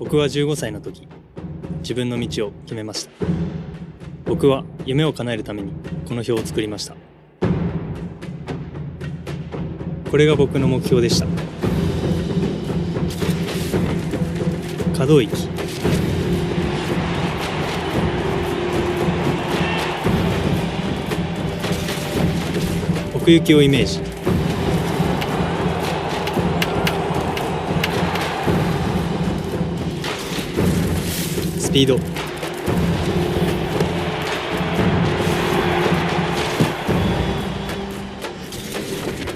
僕は15歳の時、自分の道を決めました。僕は夢を叶えるためにこの表を作りました。これが僕の目標でした。可動域、奥行きをイメージ。スピード、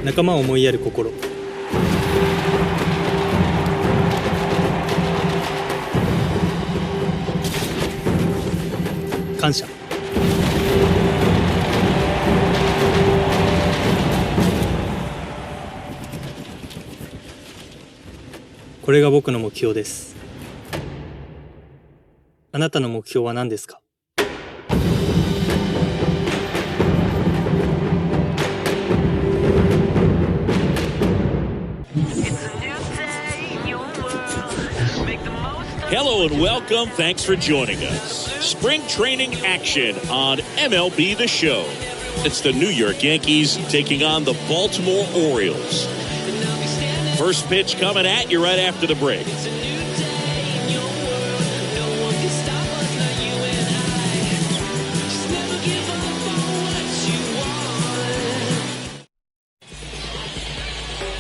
仲間を思いやる心、感謝。これが僕の目標です。あなたの目標は何ですか？Hello and welcome. Thanks for joining us. Spring training action on MLB The Show. It's the New York Yankees taking on the Baltimore Orioles. First pitch coming at you right after the break.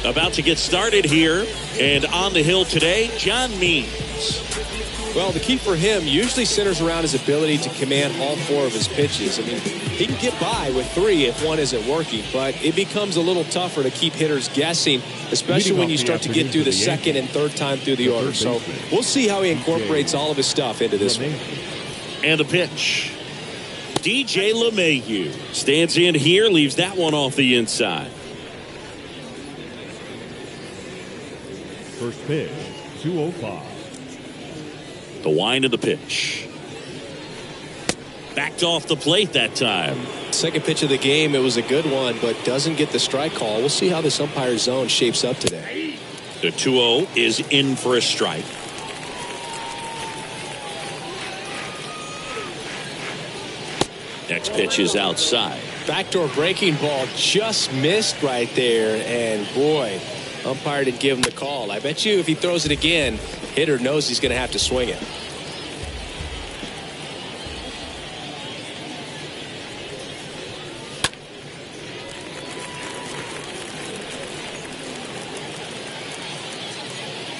About to get started here, and on the hill today, John Means. Well, the key for him usually centers around his ability to command all four of his pitches. I mean, he can get by with three if one isn't working, but it becomes a little tougher to keep hitters guessing, especially when you start to get through the second and third time through the order. So we'll see how he incorporates all of his stuff into this one. And a pitch. DJ LeMahieu stands in here, leaves that one off the inside. First pitch, 205. The wind of the pitch. Backed off the plate that time. Second pitch of the game, it was a good one, but doesn't get the strike call. We'll see how this umpire zone shapes up today. The 2-0 is in for a strike. Next pitch is outside. Backdoor breaking ball just missed right there, and boy, umpire didn't give him the call. I bet you if he throws it again, hitter knows he's going to have to swing it.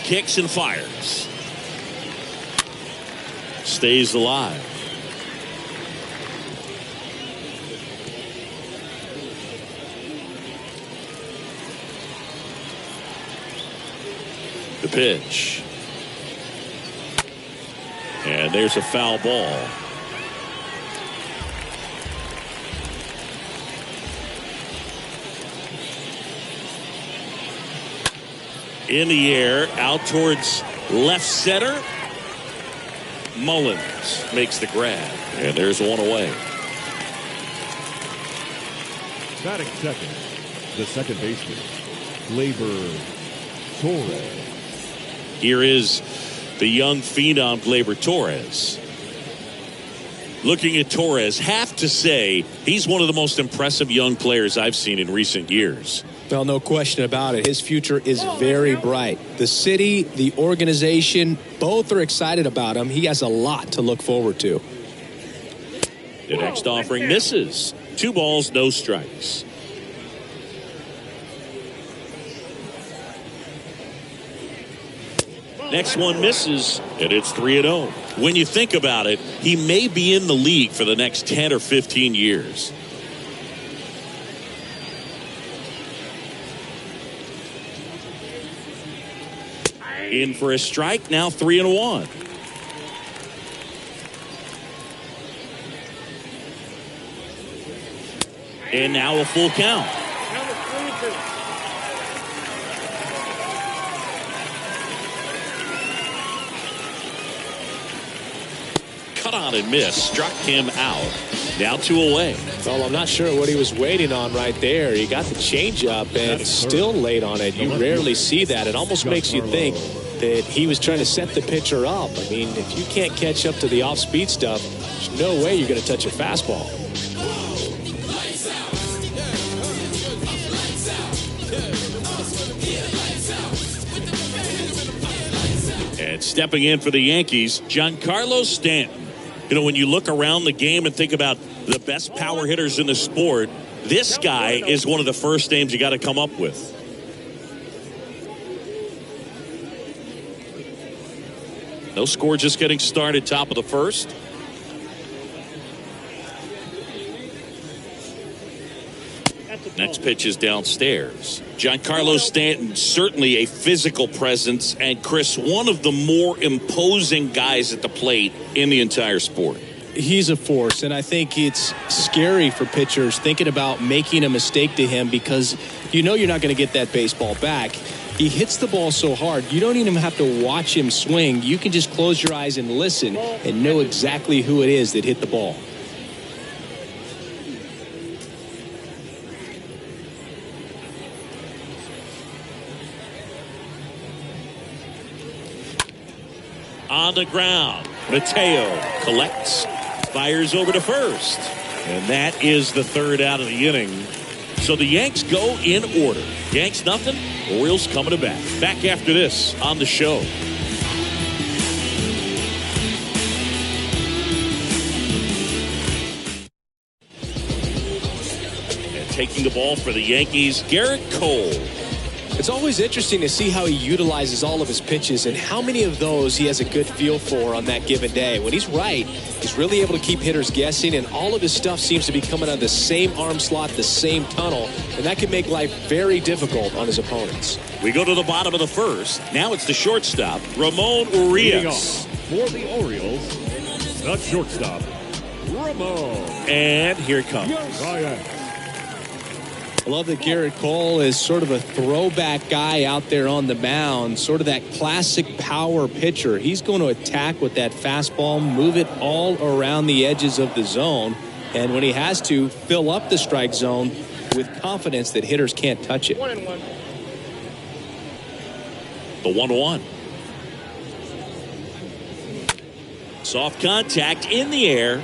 Kicks and fires. Stays alive. The pitch. And there's a foul ball. In the air, out towards left center. Mullins makes the grab. And there's one away. Batting second, the second baseman, Gleyber Torres. Here is the young phenom Gleyber Torres. Looking at Torres, have to say he's one of the most impressive young players I've seen in recent years. Well, no question about it. His future is very bright. The city, the organization, both are excited about him. He has a lot to look forward to. The next offering misses. 2 balls, no strikes. Next one misses, and it's 3-0. When you think about it, he may be in the league for the next 10 or 15 years. In for a strike, now 3-1. And now a full count. Cut on and miss, struck him out. Now 2 away. Well, I'm not sure what he was waiting on right there. He got the changeup and still late on it. You rarely see that. It almost makes you think that he was trying to set the pitcher up. I mean, if you can't catch up to the off-speed stuff, there's no way you're going to touch a fastball. And stepping in for the Yankees, Giancarlo Stanton. You know, when you look around the game and think about the best power hitters in the sport, this guy is one of the first names you got to come up with. No score, just getting started, top of the first. Next pitch is downstairs. Giancarlo Stanton, certainly a physical presence, and Chris, one of the more imposing guys at the plate in the entire sport. He's a force, and I think it's scary for pitchers thinking about making a mistake to him because you know you're not going to get that baseball back. He hits the ball so hard, you don't even have to watch him swing. You can just close your eyes and listen and know exactly who it is that hit the ball. On the ground, Mateo collects, fires over to first. And that is the third out of the inning. So the Yanks go in order. Yanks nothing, Orioles coming to bat. Back after this on the show. And taking the ball for the Yankees, Garrett Cole. It's always interesting to see how he utilizes all of his pitches and how many of those he has a good feel for on that given day. When he's right, he's really able to keep hitters guessing, and all of his stuff seems to be coming out of the same arm slot, the same tunnel, and that can make life very difficult on his opponents. We go to the bottom of the first. Now it's the shortstop, Ramon Urias. For the Orioles, the shortstop, Ramon. And here it comes. Ryan. I love that Garrett Cole is sort of a throwback guy out there on the mound, sort of that classic power pitcher. He's going to attack with that fastball, move it all around the edges of the zone, and when he has to, fill up the strike zone with confidence that hitters can't touch it. 1-1. The 1-1. Soft contact in the air.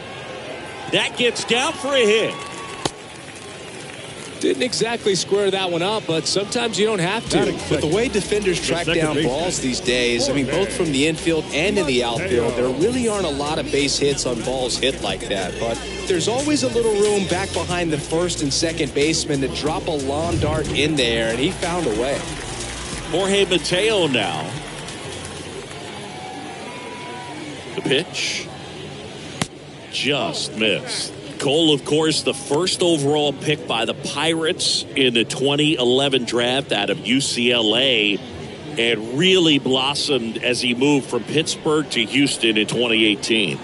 That gets down for a hit. Didn't exactly square that one up, but sometimes you don't have to. But the way defenders track down balls these days, I mean, both from the infield and in the outfield, there really aren't a lot of base hits on balls hit like that. But there's always a little room back behind the first and second baseman to drop a lawn dart in there, and he found a way. Jorge Mateo now. The pitch. Just missed. Cole, of course, the first overall pick by the Pirates in the 2011 draft out of UCLA, and really blossomed as he moved from Pittsburgh to Houston in 2018.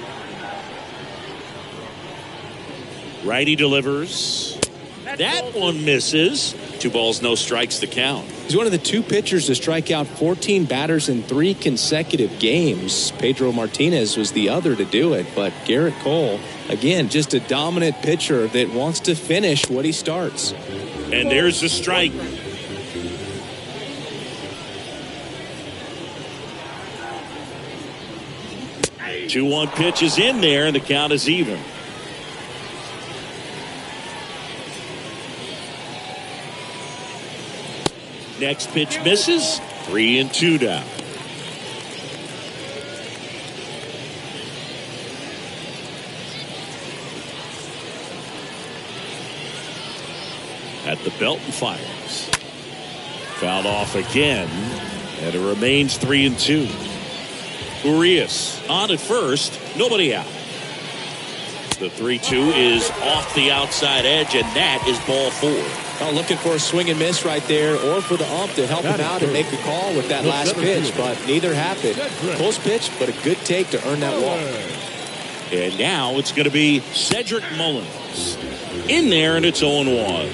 Righty delivers. That one misses. 2 balls, no strikes to count. He's one of the 2 pitchers to strike out 14 batters in 3 consecutive games. Pedro Martinez was the other to do it, but Garrett Cole, again, just a dominant pitcher that wants to finish what he starts. And there's the strike. Two 2-1 pitch is in there, and the count is even. Next pitch misses. 3-2 down. At the belt and fires. Fouled off again, and it remains 3-2. Urias on at first, nobody out. The 3-2 is off the outside edge, and that is ball 4. Oh, looking for a swing and miss right there, or for the ump to help him out and make the call with that last pitch, but neither happened. Close pitch, but a good take to earn that walk. And now it's going to be Cedric Mullins in there, and it's 0-1.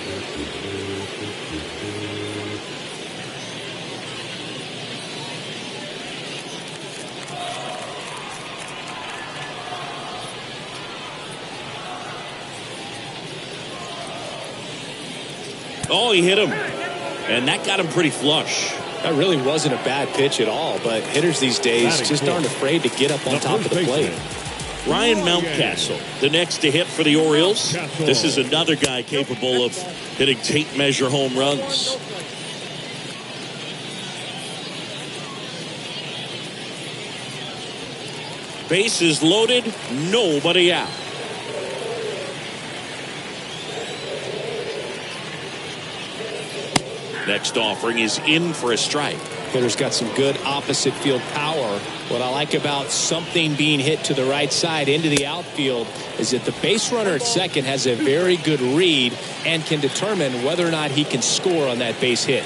Oh, he hit him, and that got him pretty flush. That really wasn't a bad pitch at all, but hitters these days just aren't afraid to get up on top of the plate. Ryan Mountcastle, the next to hit for the Orioles. This is another guy capable of hitting tape measure home runs. Bases loaded, nobody out. Next offering is in for a strike. Hitter's got some good opposite field power. What I like about something being hit to the right side into the outfield is that the base runner at second has a very good read and can determine whether or not he can score on that base hit.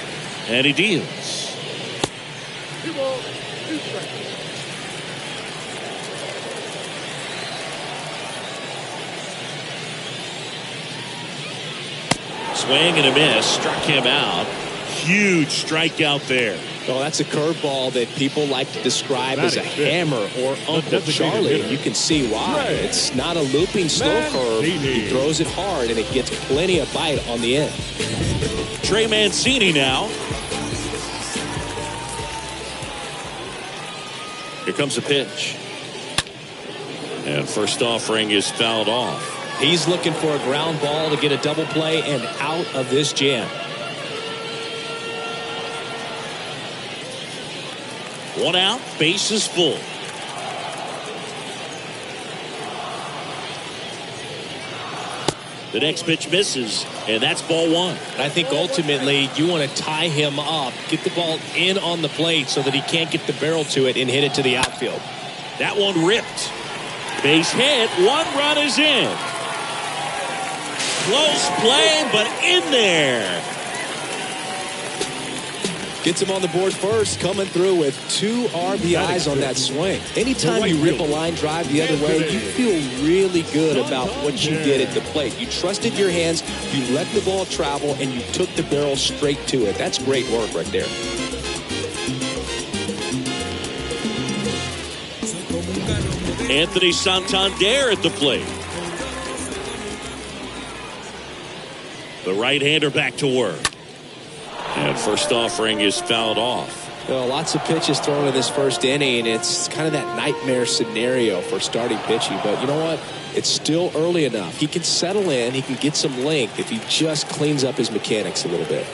And he deals. Swing and a miss, struck him out. Huge strikeout there. Well, that's a curveball that people like to describe as a hammer or Uncle Charlie. You can see why. It's not a looping slow curve. He throws it hard, and it gets plenty of bite on the end. Trey Mancini now. Here comes a pitch. And first offering is fouled off. He's looking for a ground ball to get a double play and out of this jam. One out, base is full. The next pitch misses, and that's ball one. I think ultimately you want to tie him up, get the ball in on the plate so that he can't get the barrel to it and hit it to the outfield. That one ripped. Base hit, one run is in. Close play, but in there. Gets him on the board first, coming through with 2 RBIs on that swing. Anytime you rip a line drive the other way, you feel really good about what you did at the plate. You trusted your hands, you let the ball travel, and you took the barrel straight to it. That's great work right there. Anthony Santander at the plate. The right-hander back to work. And first offering is fouled off. Well, lots of pitches thrown in this first inning. It's kind of that nightmare scenario for starting pitching. But you know what? It's still early enough. He can settle in. He can get some length if he just cleans up his mechanics a little bit.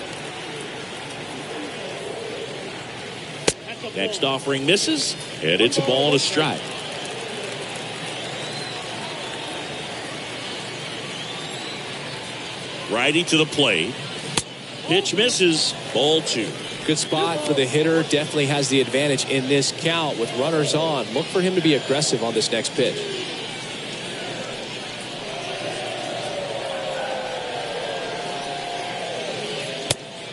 Next offering misses, and it's a ball and a strike. Righty to the plate. Pitch misses, ball two. Good spot for the hitter. Definitely has the advantage in this count with runners on. Look for him to be aggressive on this next pitch.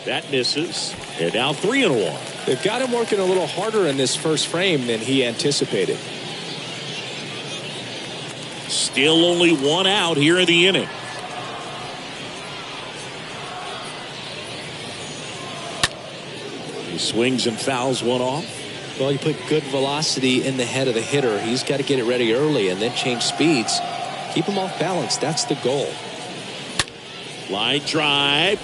That misses, and now 3-1. They've got him working a little harder in this first frame than he anticipated. Still only one out here in the inning. He swings and fouls one off. Well, you put good velocity in the head of the hitter. He's got to get it ready early and then change speeds. Keep him off balance. That's the goal. Line drive.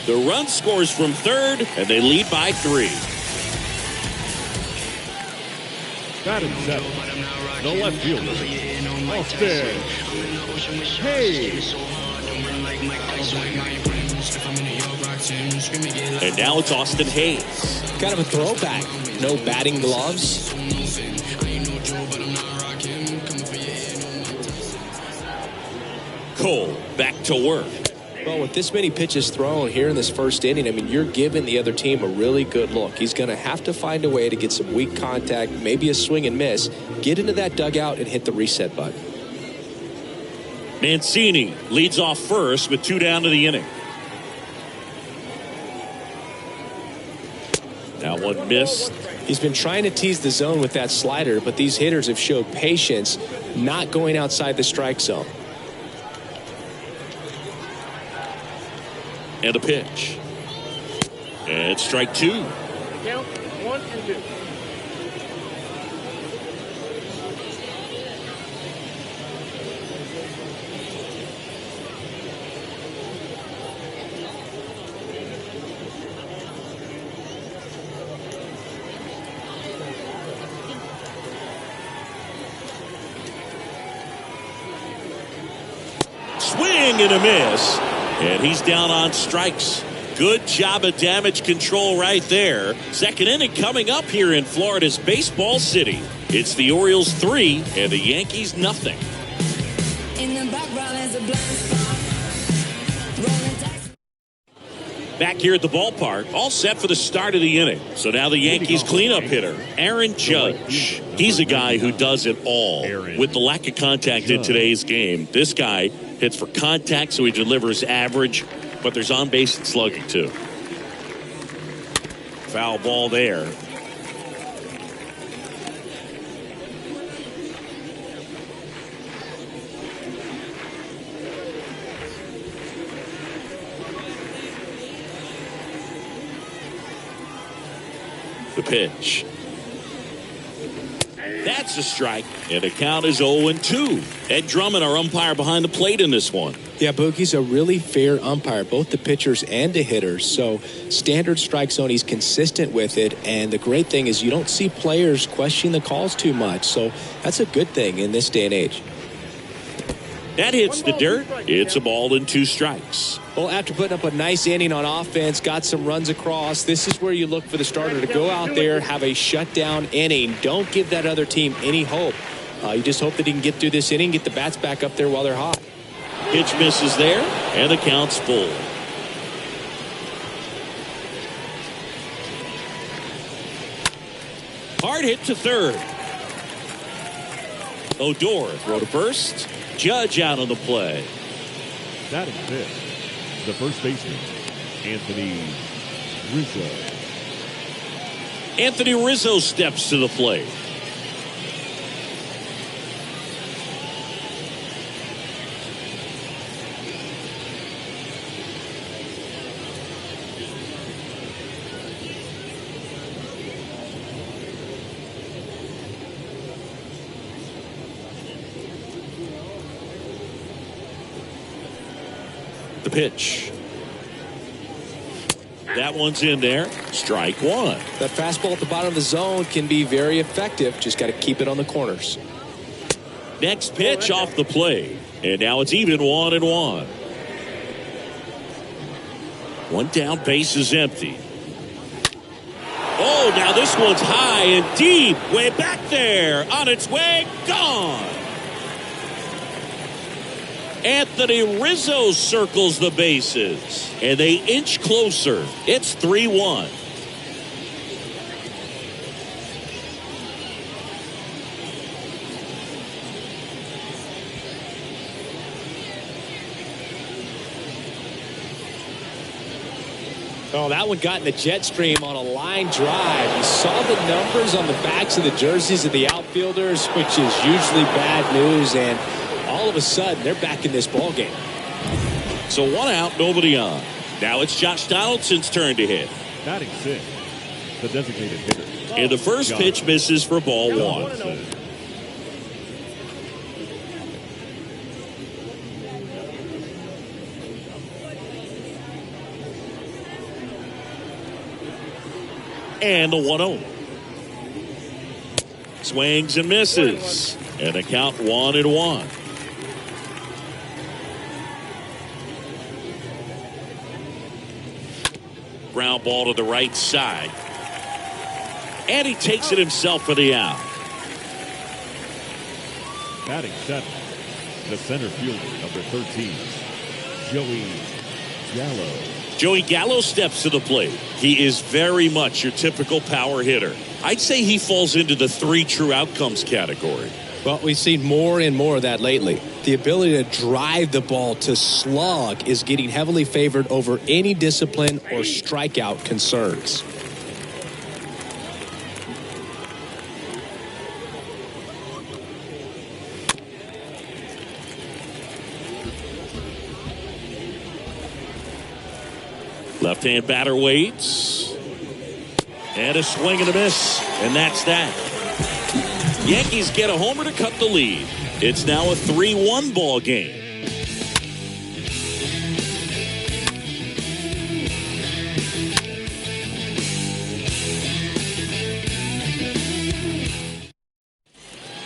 The run scores from third, and they lead by 3. Batting seventh, the left fielder, Austin Hayes. And now it's Austin Hayes. Kind of a throwback. No batting gloves. Cole back to work. Well, with this many pitches thrown here in this first inning, I mean, you're giving the other team a really good look. He's going to have to find a way to get some weak contact, maybe a swing and miss, get into that dugout and hit the reset button. Mancini leads off first with 2 down to the inning. That one missed. He's been trying to tease the zone with that slider, but these hitters have showed patience, not going outside the strike zone. And a pitch. And strike 2. Count 1 and 2. swing and a miss. And he's down on strikes. Good job of damage control right there. Second inning coming up here in Florida's Baseball City. It's the Orioles 3 and the Yankees nothing. In the background is a blind spot. Rolling dice. Back here at the ballpark, all set for the start of the inning. So now the Yankees cleanup hitter, Aaron Judge. He's a guy who does it all. With the lack of contact in today's game, this guy hits for contact, so he delivers average, but there's on-base and slugging too. Foul ball there. The pitch. That's a strike, and the count is 0-2. Ed Drummond, our umpire behind the plate in this one. Yeah, Boogie's a really fair umpire, both the pitchers and the hitters. So standard strike zone, he's consistent with it. And the great thing is you don't see players questioning the calls too much. So that's a good thing in this day and age. That hits the dirt. It's a ball and 2 strikes. Well, after putting up a nice inning on offense, got some runs across, this is where you look for the starter to go out there, have a shutdown inning. Don't give that other team any hope. You just hope that he can get through this inning, get the bats back up there while they're hot. Pitch misses there, and the count's full. Hard hit to third. Odor throw to first. Judge out on the play. Batting fifth, the first baseman, Anthony Rizzo. Anthony Rizzo steps to the plate. The pitch. That one's in there. Strike one. That fastball at the bottom of the zone can be very effective. Just got to keep it on the corners. Next pitch off the plate. And now it's even 1-1. One down, base is empty. Oh, now this one's high and deep. Way back there. On its way. Gone. Anthony Rizzo circles the bases, and they inch closer. It's 3-1. Oh, that one got in the jet stream on a line drive. You saw the numbers on the backs of the jerseys of the outfielders, which is usually bad news, and all of a sudden, they're back in this ball game. So 1 out, nobody on. Now it's Josh Donaldson's turn to hit. Batting sixth, the designated hitter. And the first pitch misses for ball 1. And the 1-0. Swings and misses. And the count 1-1. Ground ball to the right side. And he takes it himself for the out. Batting seventh, the center fielder, number 13, Joey Gallo. Joey Gallo steps to the plate. He is very much your typical power hitter. I'd say he falls into the 3 true outcomes category. Well, we've seen more and more of that lately. The ability to drive the ball to slug is getting heavily favored over any discipline or strikeout concerns. Left-hand batter waits. And a swing and a miss. And that's that. Yankees get a homer to cut the lead. It's now a 3-1 ball game.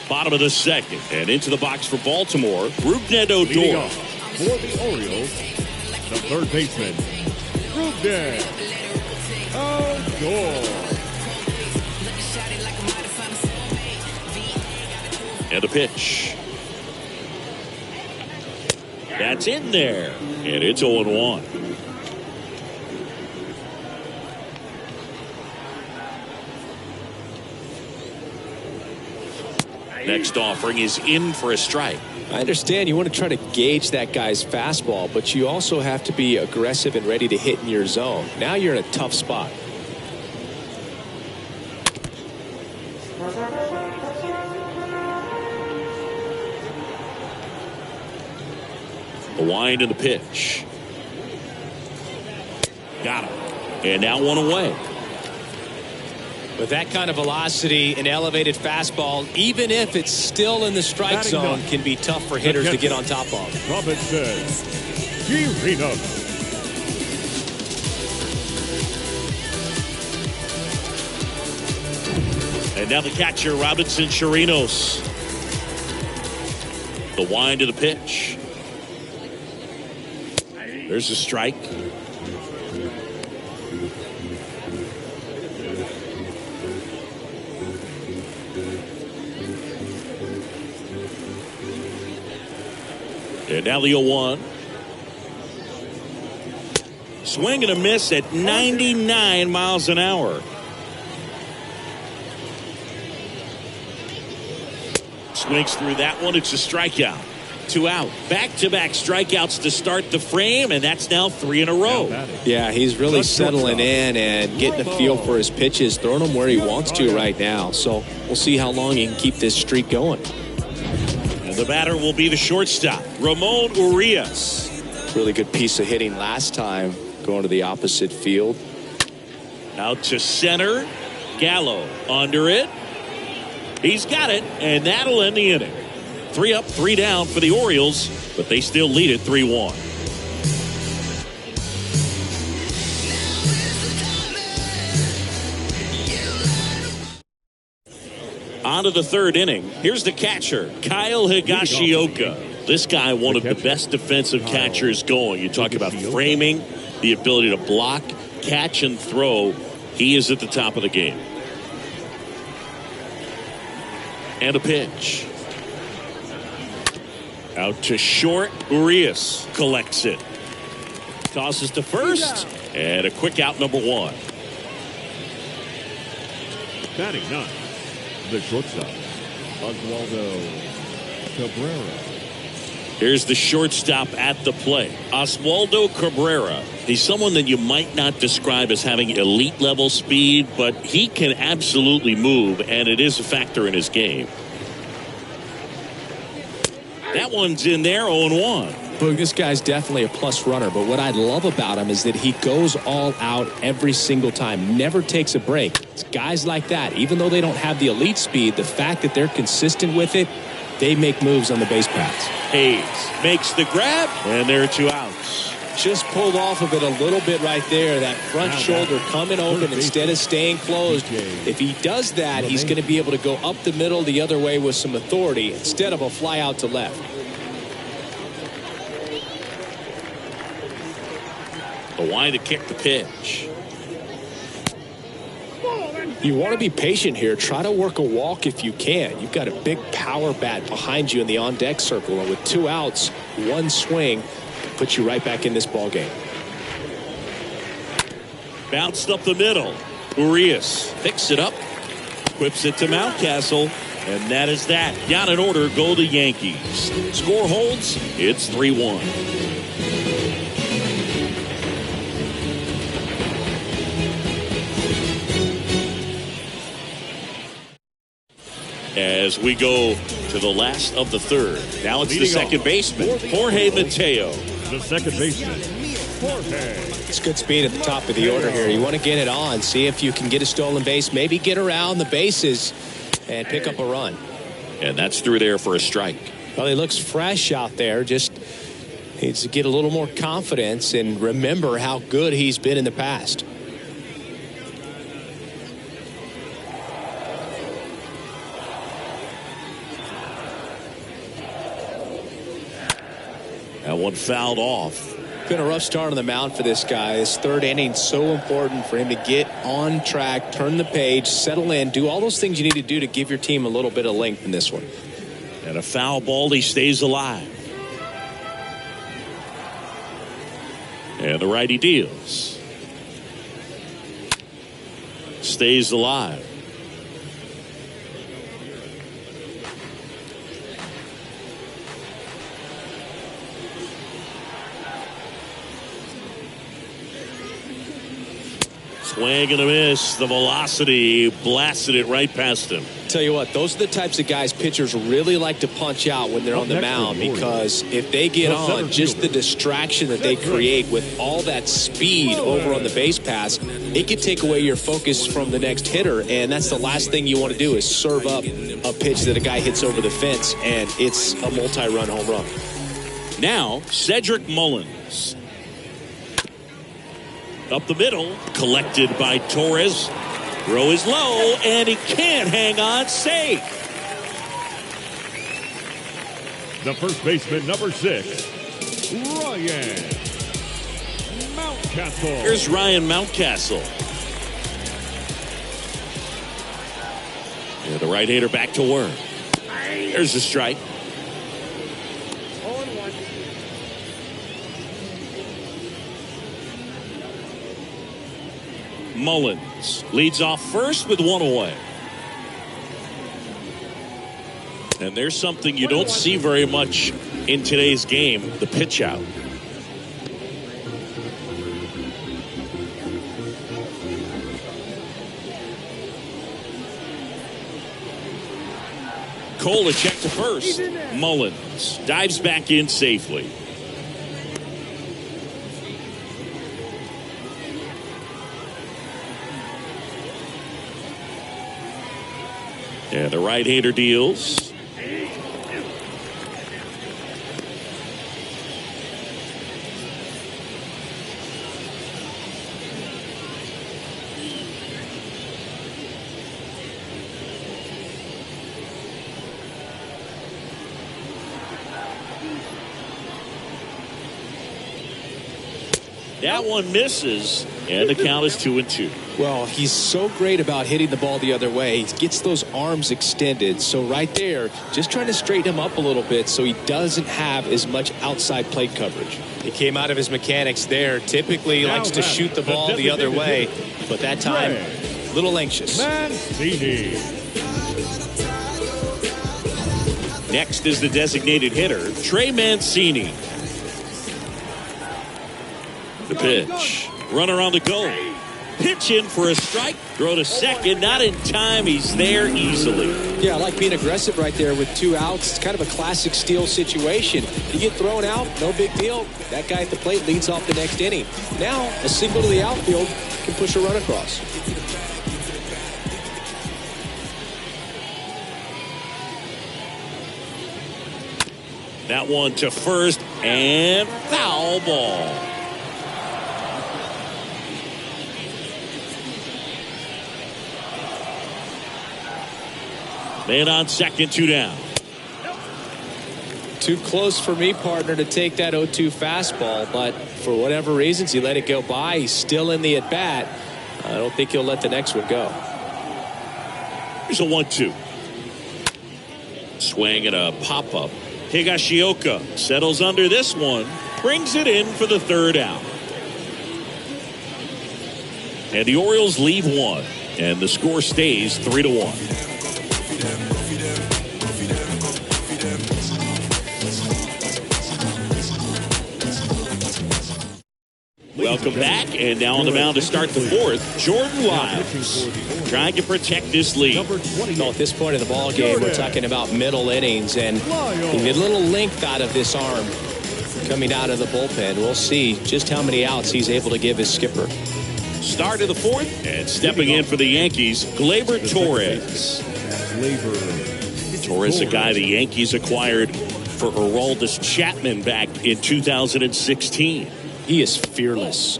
Bottom of the second, and into the box for Baltimore, Rougned Odor. For the Orioles, the third baseman, Ruben Odor. And a pitch. That's in there. And it's 0-1. Next offering is in for a strike. I understand you want to try to gauge that guy's fastball, but you also have to be aggressive and ready to hit in your zone. Now you're in a tough spot. The wind and the pitch. Got him. And now one away. With that kind of velocity, an elevated fastball, even if it's still in the strike zone, can be tough for hitters to get on top of. Robinson Chirinos. And now the catcher, Robinson Chirinos. The wind of the pitch. There's a strike. And now the 0-1. Swing and a miss at 99 miles an hour. Swings through that one. It's a strikeout. 2 out. Back-to-back strikeouts to start the frame, and that's now 3 in a row. Yeah, he's really settling in and getting a feel for his pitches, throwing them where he wants to right now. So we'll see how long he can keep this streak going. And the batter will be the shortstop, Ramon Urias. Really good piece of hitting last time, going to the opposite field. Out to center. Gallo under it. He's got it, and that'll end the inning. 3 up, 3 down for the Orioles, but they still lead it 3-1. On to the third inning. Here's the catcher, Kyle Higashioka. This guy, one of the best defensive catchers going. You talk about framing, the ability to block, catch, and throw. He is at the top of the game. And a pitch. Out to short. Urias collects it. Tosses to first. And a quick out, number 1. Batting 9, the shortstop, Oswaldo Cabrera. Here's the shortstop at the plate, Oswaldo Cabrera. He's someone that you might not describe as having elite level speed, but he can absolutely move, and it is a factor in his game. That one's in there, 0-1. Look, this guy's definitely a plus runner, but what I love about him is that he goes all out every single time, never takes a break. It's guys like that, even though they don't have the elite speed, the fact that they're consistent with it, they make moves on the base paths. Hayes makes the grab, and there are 2 outs. Just pulled off of it a little bit right there. That front shoulder coming open instead of staying closed. If he does that, he's going to be able to go up the middle the other way with some authority instead of a fly out to left. The wind to kick the pitch. You want to be patient here. Try to work a walk if you can. You've got a big power bat behind you in the on-deck circle, and with 2 outs, 1 swing puts you right back in this ball game. Bounced up the middle. Urias picks it up, whips it to Mountcastle, and that is that. Got an order, go the Yankees. Score holds, it's 3-1. As we go to the last of the third. Now it's the second baseman, Jorge Mateo. The second baseman, Jorge. It's good speed at the top of the order here. You want to get it on, see if you can get a stolen base, maybe get around the bases and pick up a run. And that's through there for a strike. Well, he looks fresh out there. Just needs to get a little more confidence and remember how good he's been in the past. That one fouled off. Been a rough start on the mound for this guy. His third inning, so important for him to get on track, turn the page, settle in, do all those things you need to do to give your team a little bit of length in this one. And a foul ball, he stays alive. And the righty deals. Stays alive. Swing and a miss. The velocity blasted it right past him. Tell you what, those are the types of guys pitchers really like to punch out when they're on the mound, because if they get on, just the distraction that they create with all that speed over on the base pass, it could take away your focus from the next hitter, and that's the last thing you want to do is serve up a pitch that a guy hits over the fence, and it's a multi-run home run. Now, Cedric Mullins. Up the middle, collected by Torres. Throw is low, and he can't hang on safe. The first baseman, number 6, Ryan Mountcastle. Here's Ryan Mountcastle. And the right-hander back to work. There's a strike. 0-1. Mullins leads off first with one away. And there's something you don't see very much in today's game, the pitch out. Cole a check to first. Mullins dives back in safely. And the right-hander deals. That one misses, and the count is 2-2. Well, he's so great about hitting the ball the other way. He gets those arms extended. So right there, just trying to straighten him up a little bit so he doesn't have as much outside plate coverage. He came out of his mechanics there. Typically he likes to shoot the ball the other way, but that time, a little anxious. Mancini. Next is the designated hitter, Trey Mancini. The pitch. Runner on the go. Pitch in for a strike. Throw to second. Not in time. He's there easily. Yeah, I like being aggressive right there with 2 outs. It's kind of a classic steal situation. You get thrown out, no big deal. That guy at the plate leads off the next inning. Now, a single to the outfield can push a run across. That one to first, and foul ball. Man on second, 2 down. Too close for me, partner, to take that 0-2 fastball, but for whatever reasons, he let it go by. He's still in the at-bat. I don't think he'll let the next one go. Here's a 1-2. Swing and a pop-up. Higashioka settles under this one. Brings it in for the 3rd out. And the Orioles leave 1. And the score stays 3-1. Welcome back, and now on the mound to start the 4th, Jordan Lyles trying to protect this lead. Well, at this point in the ball game, we're talking about middle innings, and you get a little length out of this arm coming out of the bullpen. We'll see just how many outs he's able to give his skipper. Start of the 4th, and stepping in for the Yankees, Gleyber Torres. Torres, a guy the Yankees acquired for Aroldis Chapman back in 2016. He is fearless.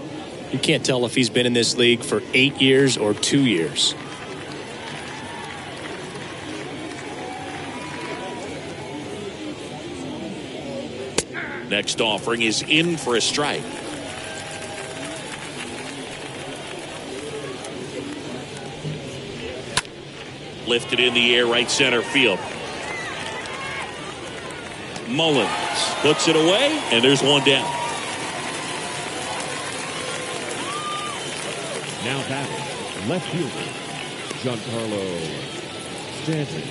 You can't tell if he's been in this league for 8 years or 2 years. Next offering is in for a strike. Lifted in the air, right center field. Mullins puts it away, and there's one down. Now batting, left fielder, Giancarlo Stanton.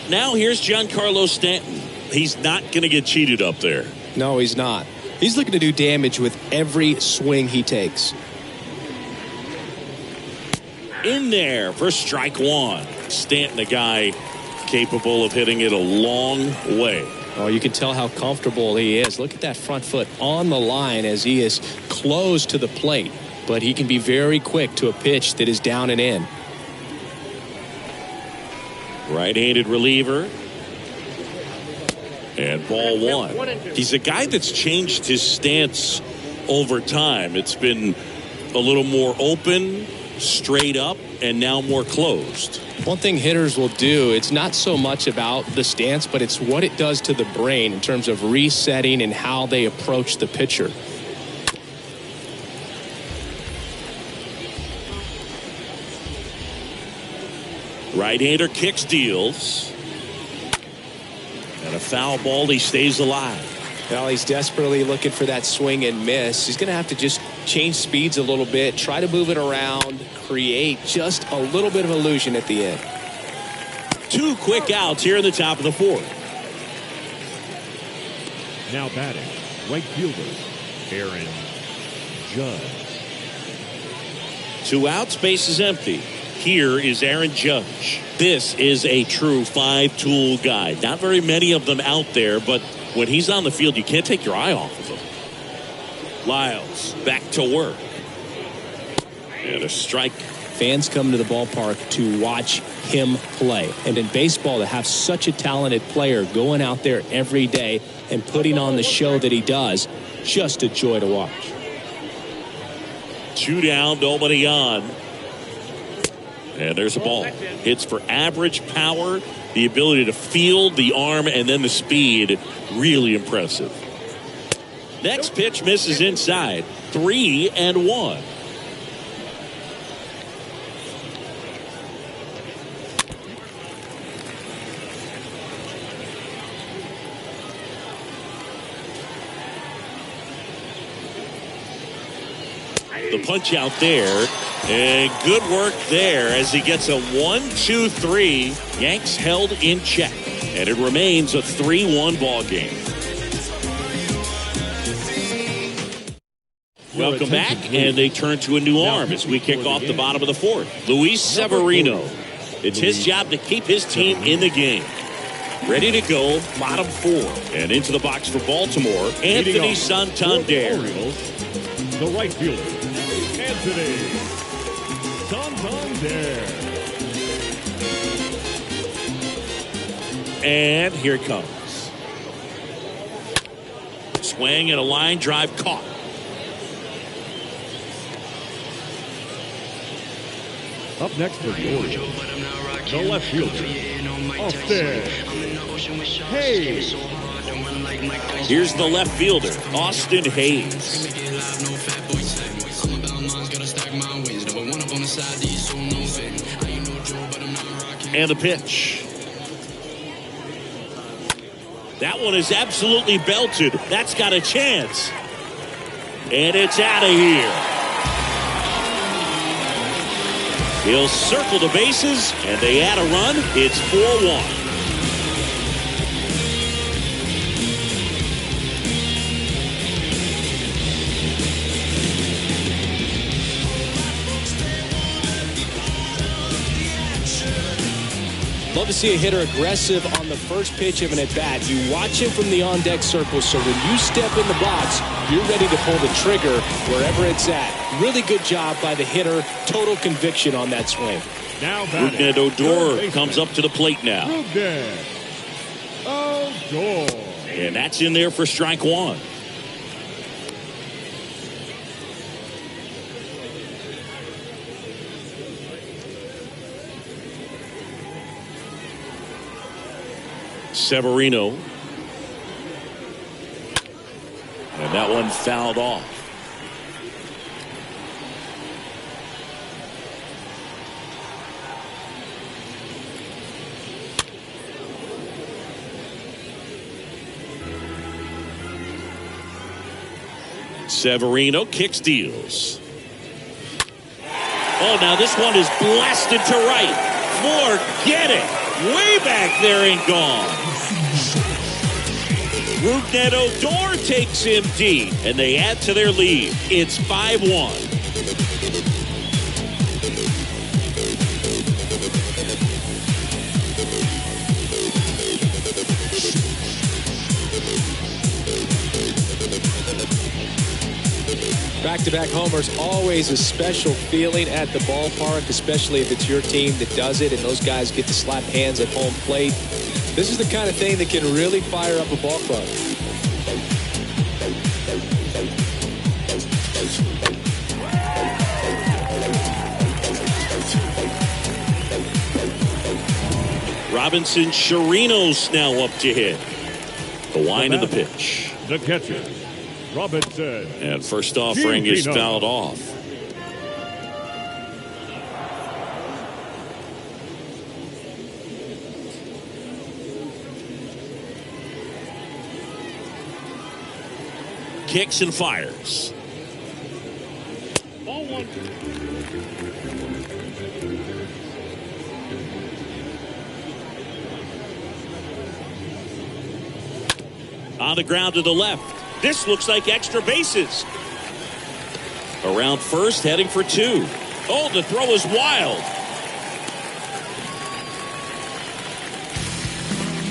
Now here's Giancarlo Stanton. He's not going to get cheated up there. No, he's not. He's looking to do damage with every swing he takes. In there for strike one. Stanton, a guy capable of hitting it a long way. Oh, you can tell how comfortable he is. Look at that front foot on the line as he is close to the plate. But he can be very quick to a pitch that is down and in. Right-handed reliever. And ball one. He's a guy that's changed his stance over time. It's been a little more open, straight up, and now more closed. One thing hitters will do, it's not so much about the stance, but it's what it does to the brain in terms of resetting and how they approach the pitcher. Right-hander kicks, deals. And a foul ball, he stays alive. Well, he's desperately looking for that swing and miss. He's going to have to just change speeds a little bit, try to move it around, create just a little bit of illusion at the end. 2 quick outs here in the top of the 4th. Now batting, right fielder, Aaron Judge. 2 outs, base is empty. Here is Aaron Judge. This is a true 5-tool guy. Not very many of them out there, but when he's on the field, you can't take your eye off of him. Lyles back to work. And a strike. Fans come to the ballpark to watch him play. And in baseball, to have such a talented player going out there every day and putting on the show that he does, just a joy to watch. 2 down, nobody on. And there's a ball. Hits for average power, the ability to field, the arm, and then the speed. Really impressive. Next pitch misses inside. 3-1. The punch out there. And good work there as he gets a 1-2-3. Yanks held in check. And it remains a 3-1 ball game. Welcome back, and they turn to a new arm as we kick off the bottom of the 4th. Luis Severino. It's his job to keep his team in the game. Ready to go, bottom 4. And into the box for Baltimore, Anthony Santander. The right fielder, Anthony Santander. And here it comes. Swing and a line drive caught. Up next for the Orioles, the left fielder, Austin Hayes. Here's the left fielder, Austin Hayes. And the pitch. That one is absolutely belted. That's got a chance. And it's out of here. He'll circle the bases, and they add a run. It's 4-1. Love to see a hitter aggressive on the first pitch of an at-bat. You watch him from the on-deck circle, so when you step in the box, you're ready to pull the trigger wherever it's at. Really good job by the hitter. Total conviction on that swing. Now Rougned Odor comes up to the plate now. Rougned Odor. And that's in there for strike 1. Severino That one fouled off. Severino kicks, deals. Oh, now this one is blasted to right. Forget it. Way back there and gone. Rougned Odor takes him deep, and they add to their lead. It's 5-1. Back-to-back homers, always a special feeling at the ballpark, especially if it's your team that does it and those guys get to slap hands at home plate. This is the kind of thing that can really fire up a ball club. Robinson Chirinos now up to hit. The wind of the pitch. The catcher, Robinson. And first offering is fouled off. Kicks and fires. Ball one. On the ground to the left. This looks like extra bases. Around first, heading for two. Oh, the throw is wild.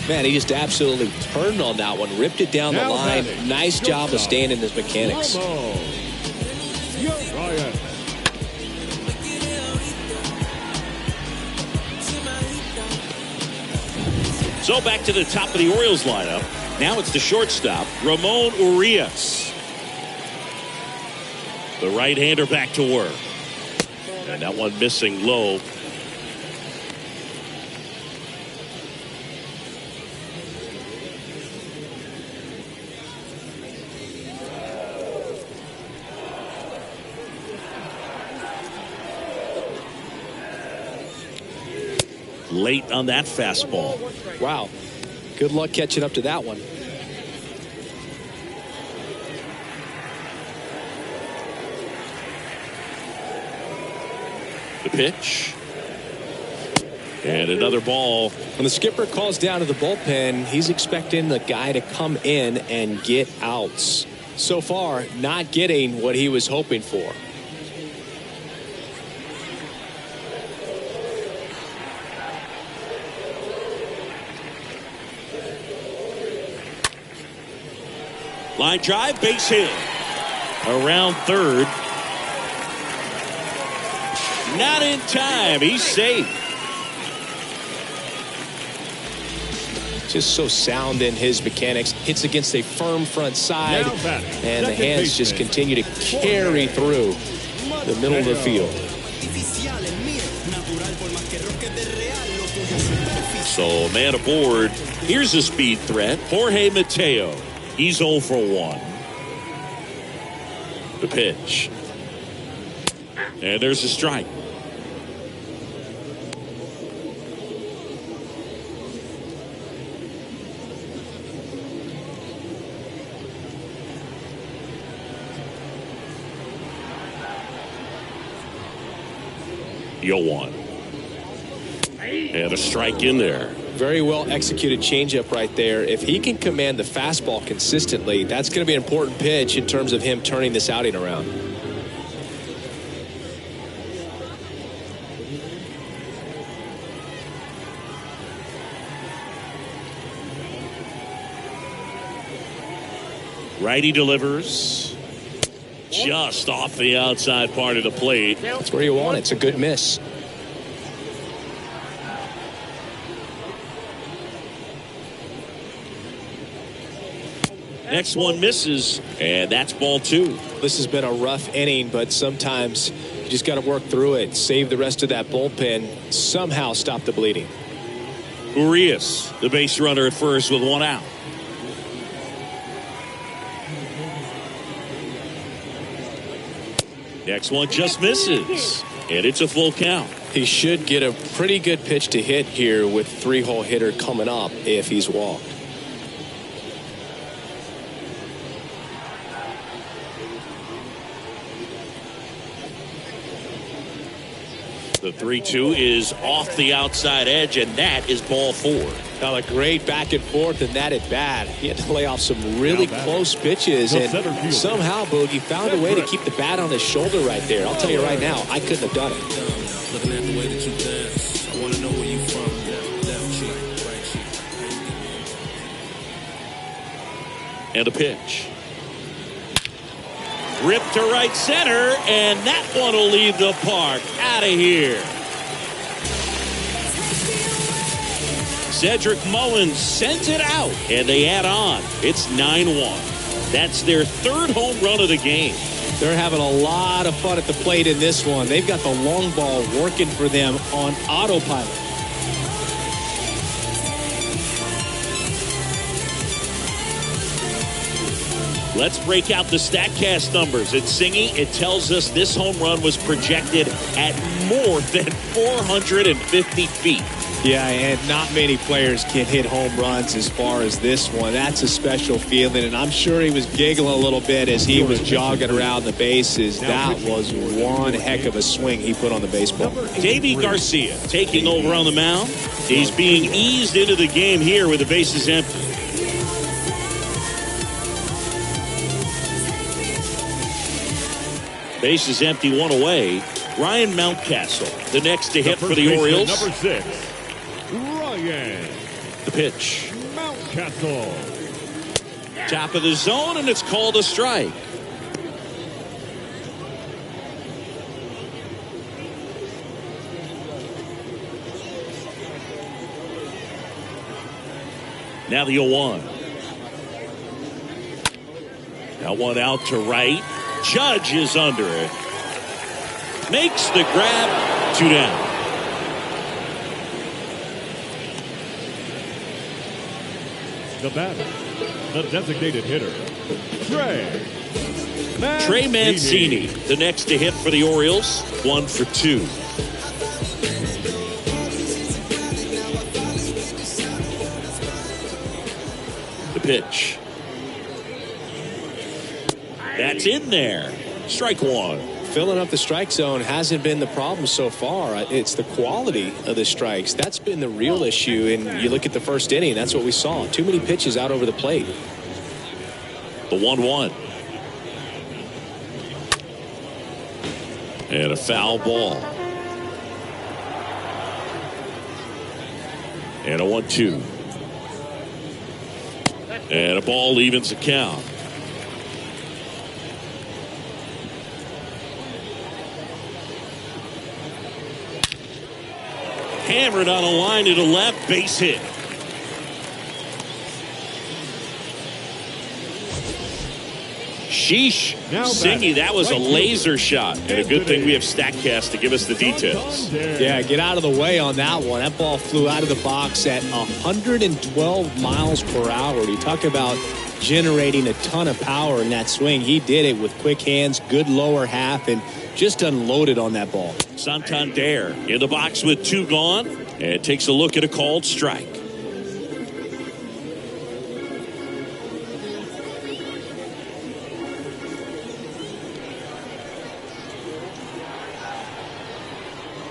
Man, he just absolutely turned on that one, ripped it down the Now line. batting, Nice job of staying in his mechanics. Ryan. So back to the top of the Orioles lineup. Now it's the shortstop, Ramon Urias. The right-hander back to work. And that one missing low. Late on that fastball. Wow. Good luck catching up to that one. The pitch. And another ball. When the skipper calls down to the bullpen, he's expecting the guy to come in and get outs. So far, not getting what he was hoping for. Line drive, base hit. Around third. Not in time. He's safe. Just so sound in his mechanics. Hits against a firm front side. Now batting, And the second hands just baseman, continue to carry through the middle of the field. So man aboard. Here's a speed threat. Jorge Mateo. He's 0 for 1. The pitch. And there's a strike. Yo one. And a strike in there. Very well executed changeup right there. If he can command the fastball consistently, that's going to be an important pitch in terms of him turning this outing around. Righty delivers. Just off the outside part of the plate. That's where you want it. It's a good miss. Next one misses, and that's ball 2. This has been a rough inning, but sometimes you just got to work through it, save the rest of that bullpen, somehow stop the bleeding. Urias, the base runner at first with one out. Next one just misses. And it's a full count. He should get a pretty good pitch to hit here with 3-hole hitter coming up if he's walked. The 3-2 is off the outside edge, and that is ball 4. Now a great back and forth in that at bat. He had to lay off some really close pitches, and somehow Boogie found a way to keep the bat on his shoulder right there. I'll tell you right now, I couldn't have done it. Looking at the way that you dance, I want to know where you from. Left cheek, right cheek. And a pitch. Ripped to right center, and that one will leave the park. Out of here. Cedric Mullins sends it out, and they add on. It's 9-1. That's their 3rd home run of the game. They're having a lot of fun at the plate in this one. They've got the long ball working for them on autopilot. Let's break out the StatCast numbers. At Singy, it tells us this home run was projected at more than 450 feet. Yeah, and not many players can hit home runs as far as this one. That's a special feeling, and I'm sure he was giggling a little bit as he was jogging around the bases. That was one heck of a swing he put on the baseball. Davy Garcia taking over on the mound. He's being eased into the game here with the bases empty. Bases empty, one away. Ryan Mountcastle, the next to hit for the Orioles. Number 6, Ryan. The pitch. Mountcastle. Top of the zone, and it's called a strike. Now the 0-1. Now one out to right. Judge is under it. Makes the grab. 2 down. The batter, the designated hitter, Trey Mancini, the next to hit for the Orioles. 1 for 2. The pitch. That's in there. Strike 1. Filling up the strike zone hasn't been the problem so far. It's the quality of the strikes. That's been the real issue. And you look at the first inning, that's what we saw. Too many pitches out over the plate. The 1-1. And a foul ball. And a 1-2. And a ball evens the count. Hammered on a line to the left, base hit. Sheesh. Singy, that was a laser shot. And a good thing we have StatCast to give us the details. Yeah, get out of the way on that one. That ball flew out of the box at 112 miles per hour. You talk about generating a ton of power in that swing. He did it with quick hands, good lower half, and just unloaded on that ball. Santander in the box with 2 gone, and takes a look at a called strike.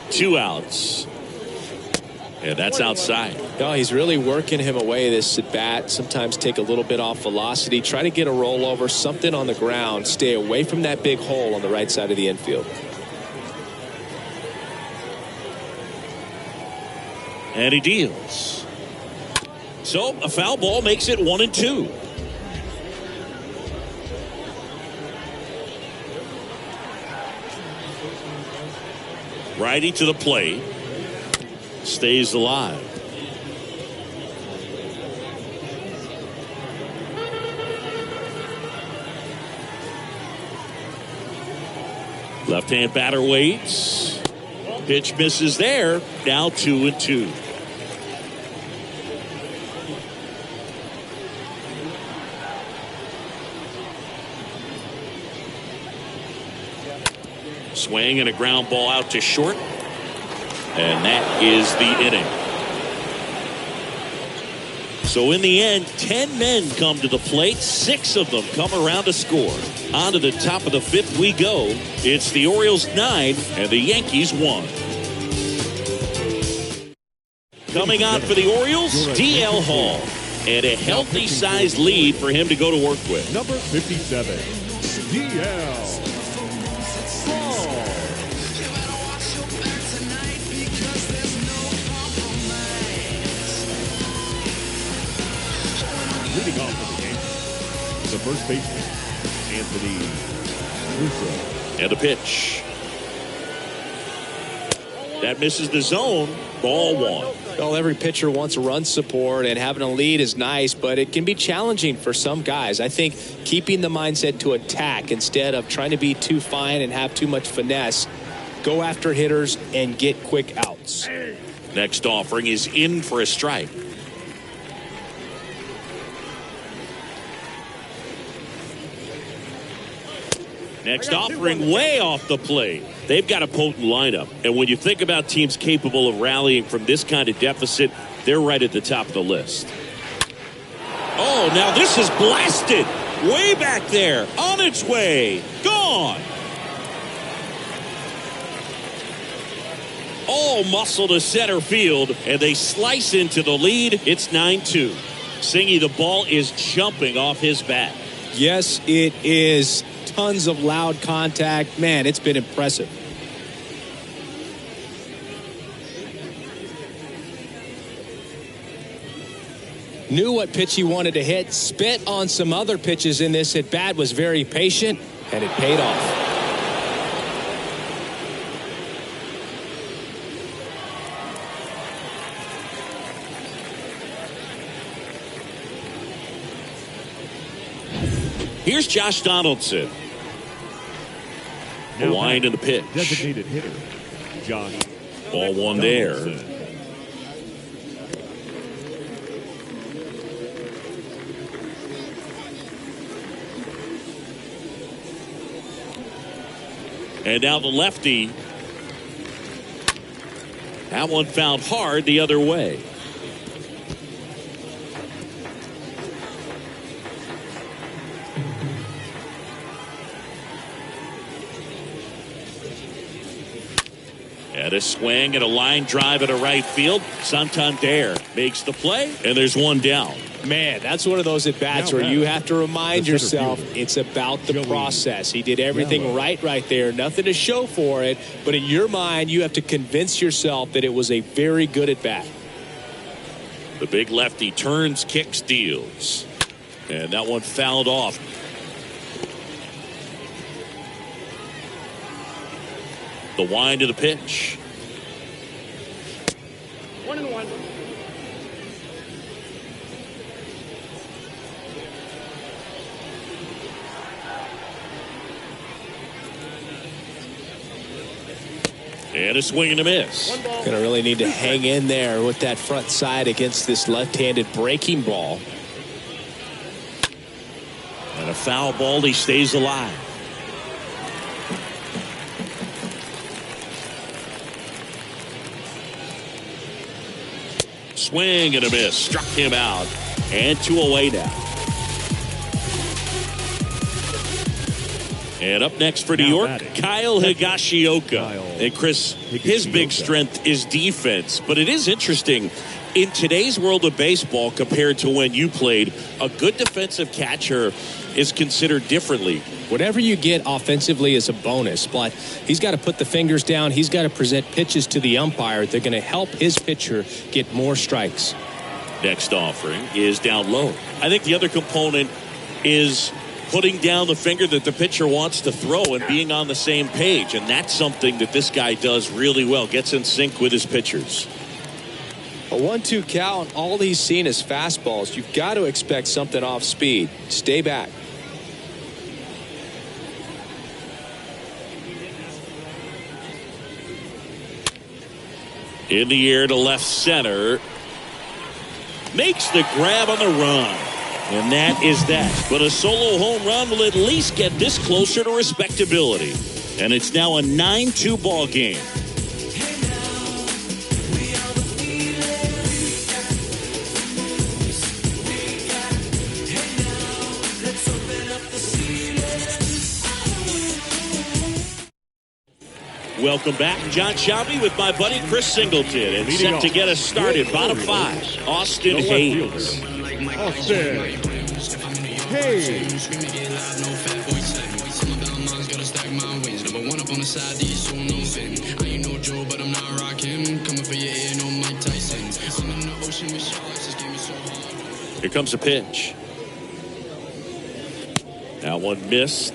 Two outs. And that's outside. No, he's really working him away this at bat. Sometimes take a little bit off velocity. Try to get a rollover, something on the ground. Stay away from that big hole on the right side of the infield. And he deals. So a foul ball makes it 1-2. Righty to the plate. Stays alive. Left-hand batter waits. Pitch misses there. Now 2-2. Swing and a ground ball out to short. And that is the inning. So in the end, 10 men come to the plate. 6 of them come around to score. On to the top of the 5th we go. It's the Orioles 9 and the Yankees 1. Coming on for the Orioles, DL Hall. And a healthy sized lead for him to go to work with. Number 57, DL Hall. Leading off for the game, the first baseman, Anthony Russo. And a pitch. That misses the zone. Ball 1. Well, every pitcher wants run support, and having a lead is nice, but it can be challenging for some guys. I think keeping the mindset to attack instead of trying to be too fine and have too much finesse, go after hitters and get quick outs. Next offering is in for a strike. Next offering way off the plate. They've got a potent lineup. And when you think about teams capable of rallying from this kind of deficit, they're right at the top of the list. Oh, now this is blasted. Way back there. On its way. Gone. All muscle to center field. And they slice into the lead. It's 9-2. Singy, the ball is jumping off his bat. Yes, it is. Tons of loud contact. Man, it's been impressive. Knew what pitch he wanted to hit. Spit on some other pitches in this at bat. Was very patient, and it paid off. Here's Josh Donaldson. The wind and the pitch. Designated hitter, Josh. Ball 1 there. And now the lefty. That one found hard the other way. And a swing and a line drive at a right field. Santander makes the play, and there's one down. Man, that's one of those at-bats where you have to remind yourself it's about the process. He did everything right there. Nothing to show for it, but in your mind, you have to convince yourself that it was a very good at-bat. The big lefty turns, kicks, deals. And that one fouled off. The wind of the pitch. 1-1. And a swing and a miss. Going to really need to hang in there with that front side against this left-handed breaking ball. And a foul ball, he stays alive. Swing and a miss. Struck him out. And 2 away now. And up next for New York, Kyle Higashioka. And Chris, his big strength is defense. But it is interesting, in today's world of baseball compared to when you played, a good defensive catcher is considered differently. Whatever you get offensively is a bonus, but he's got to put the fingers down. He's got to present pitches to the umpire. They're going to help his pitcher get more strikes. Next offering is down low. I think the other component is putting down the finger that the pitcher wants to throw and being on the same page. And that's something that this guy does really well. Gets in sync with his pitchers. A 1-2 count, all he's seen is fastballs. You've got to expect something off speed. Stay back. In the air to left center. Makes the grab on the run. And that is that. But a solo home run will at least get this closer to respectability. And it's now a 9-2 ball game. Welcome back. John Shelby with my buddy Chris Singleton. And set to get us started. Bottom 5, Austin Hayes. Austin Hayes. Here comes a pitch. Now one missed.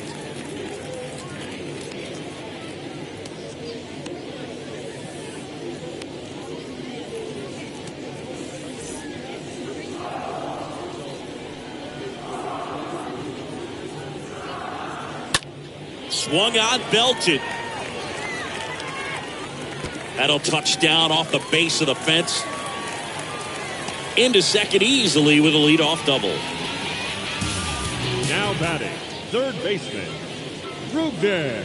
Swung on, belted. That'll touch down off the base of the fence. Into second easily with a leadoff double. Now batting, third baseman, Ruben.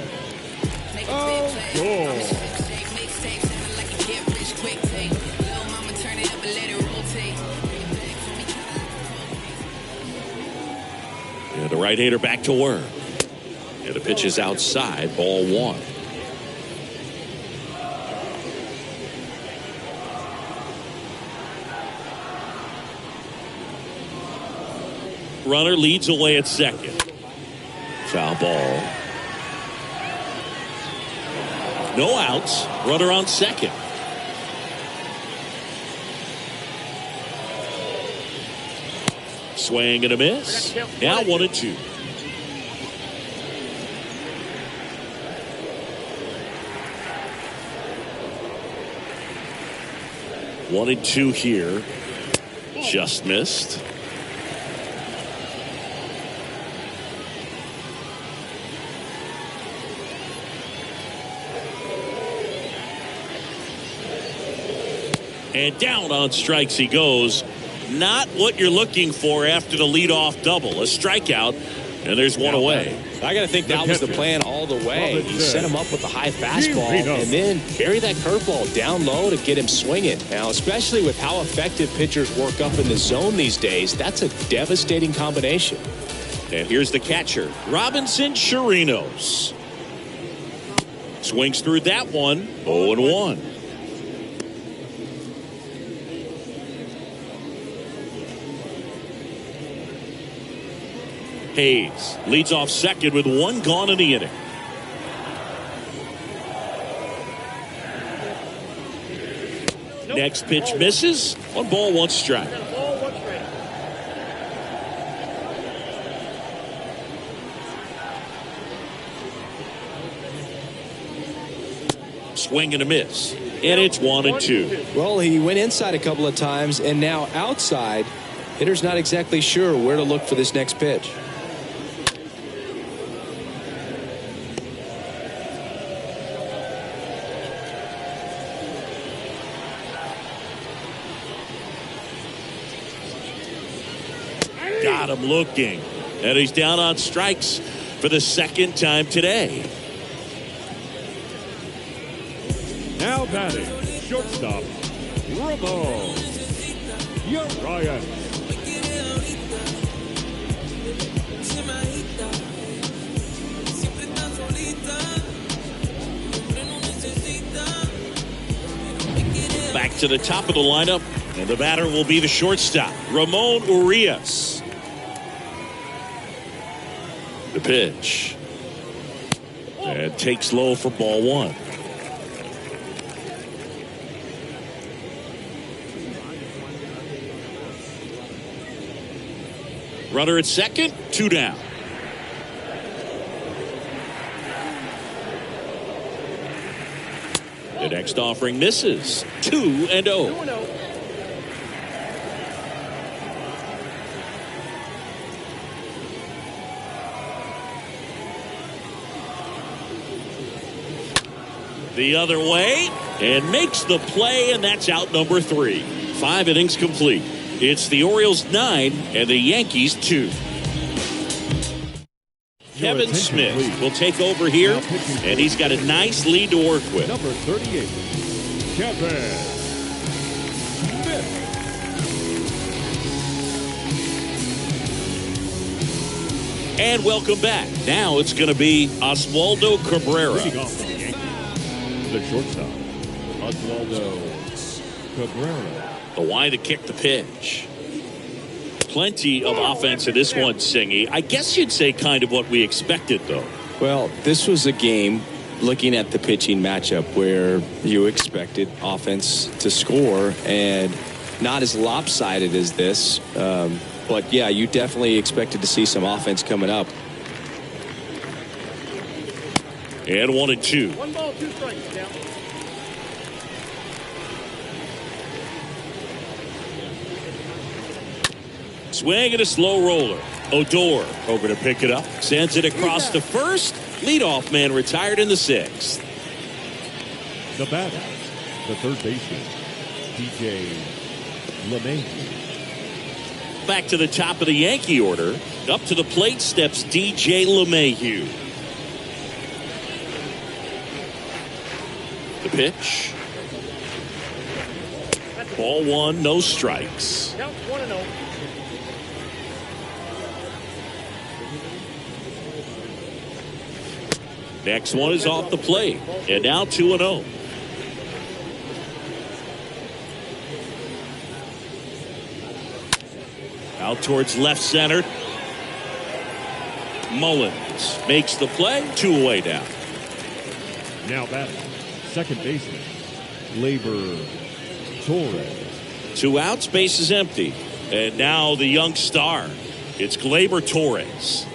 Oh, goal. And the right-hander back to work. And the pitch is outside, ball 1. Runner leads away at second. Foul ball. No outs. Runner on second. Swing and a miss. Now 1-2. One and two here. Just missed. And down on strikes he goes. Not what you're looking for after the leadoff double. A strikeout, and there's one away. I got to think that was the plan all the way. He set him up with a high fastball and then bury that curveball down low to get him swinging. Now, especially with how effective pitchers work up in the zone these days, that's a devastating combination. And here's the catcher, Robinson Chirinos. Swings through that one, 0-1. Hayes leads off second with one gone in the inning. Next pitch misses. 1 ball, 1 strike. Swing and a miss. And it's 1-2. Well, he went inside a couple of times and now outside. Hitter's not exactly sure where to look for this next pitch. Got him looking. And he's down on strikes for the second time today. Now batting, shortstop, Ramon Urias. Back to the top of the lineup, and the batter will be the shortstop, Ramon Urias. The pitch. And takes low for ball 1. Runner at second, 2 down. The next offering misses. 2-0. The other way and makes the play, and that's out number 3. 5 innings complete. It's the Orioles 9 and the Yankees 2. Kevin Smith will take over here, and he's got a nice lead to work with. Number 38, Kevin Smith. And welcome back. Now it's going to be Oswaldo Cabrera. Leading off for the Yankees, the shortstop, Oswaldo Cabrera. The wide to kick the pitch. Plenty of offense in this one, Singy. I guess you'd say kind of what we expected, though. Well, this was a game, looking at the pitching matchup, where you expected offense to score, and not as lopsided as this. But, yeah, you definitely expected to see some offense coming up. And 1-2. 1 ball, 2 strikes. Down. Swing and a slow roller. Odor over to pick it up. Sends it across to first. Leadoff man retired in the 6th. The batter, the third baseman, DJ LeMay. Back to the top of the Yankee order. Up to the plate steps DJ LeMahieu. The pitch. Ball 1, no strikes. Count 1-0. Next one is off the plate. And now 2-0. Out towards left center. Mullins makes the play. 2 away now. Now batting, second baseman, Labor Torres. 2 outs, base is empty. And now the young star. It's Gleyber Torres.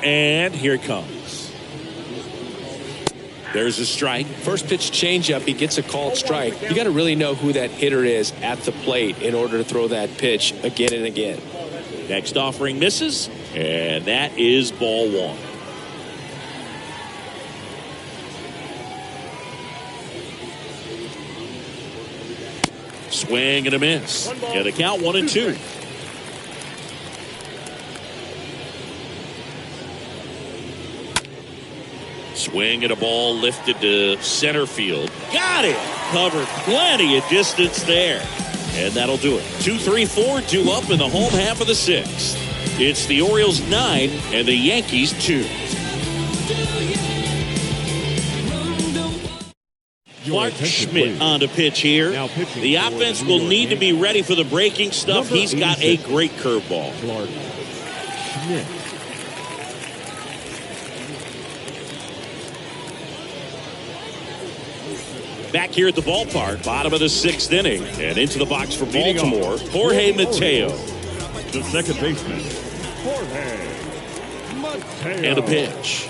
And here it comes. There's a strike. First pitch changeup, he gets a called strike. You got to really know who that hitter is at the plate in order to throw that pitch again and again. Next offering misses, and that is ball 1. Swing and a miss. And the count 1-2. Swing and a ball lifted to center field. Got it. Covered plenty of distance there. And that'll do it. 2-3-4, 2 up in the home half of the 6th. It's the Orioles 9 and the Yankees 2. Clark Schmidt on the pitch here. The offense will need to be ready for the breaking stuff. He's got a great curveball. Clark Schmidt. Back here at the ballpark, bottom of the 6th inning, and into the box for Baltimore, Jorge Mateo. The second baseman, Jorge Mateo. And a pitch.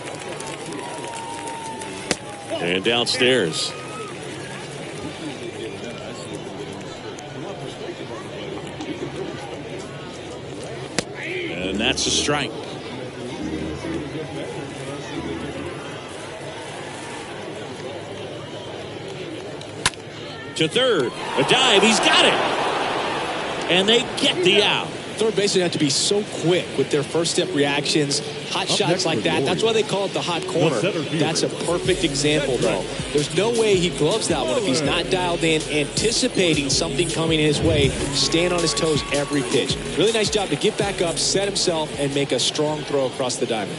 And downstairs. And that's a strike. To third, a dive, he's got it. And they get the out. Third basemen have to be so quick with their first step reactions, hot shots like that. That's why they call it the hot corner. That's a perfect example, though. There's no way he gloves that one if he's not dialed in, anticipating something coming his way, staying on his toes every pitch. Really nice job to get back up, set himself, and make a strong throw across the diamond.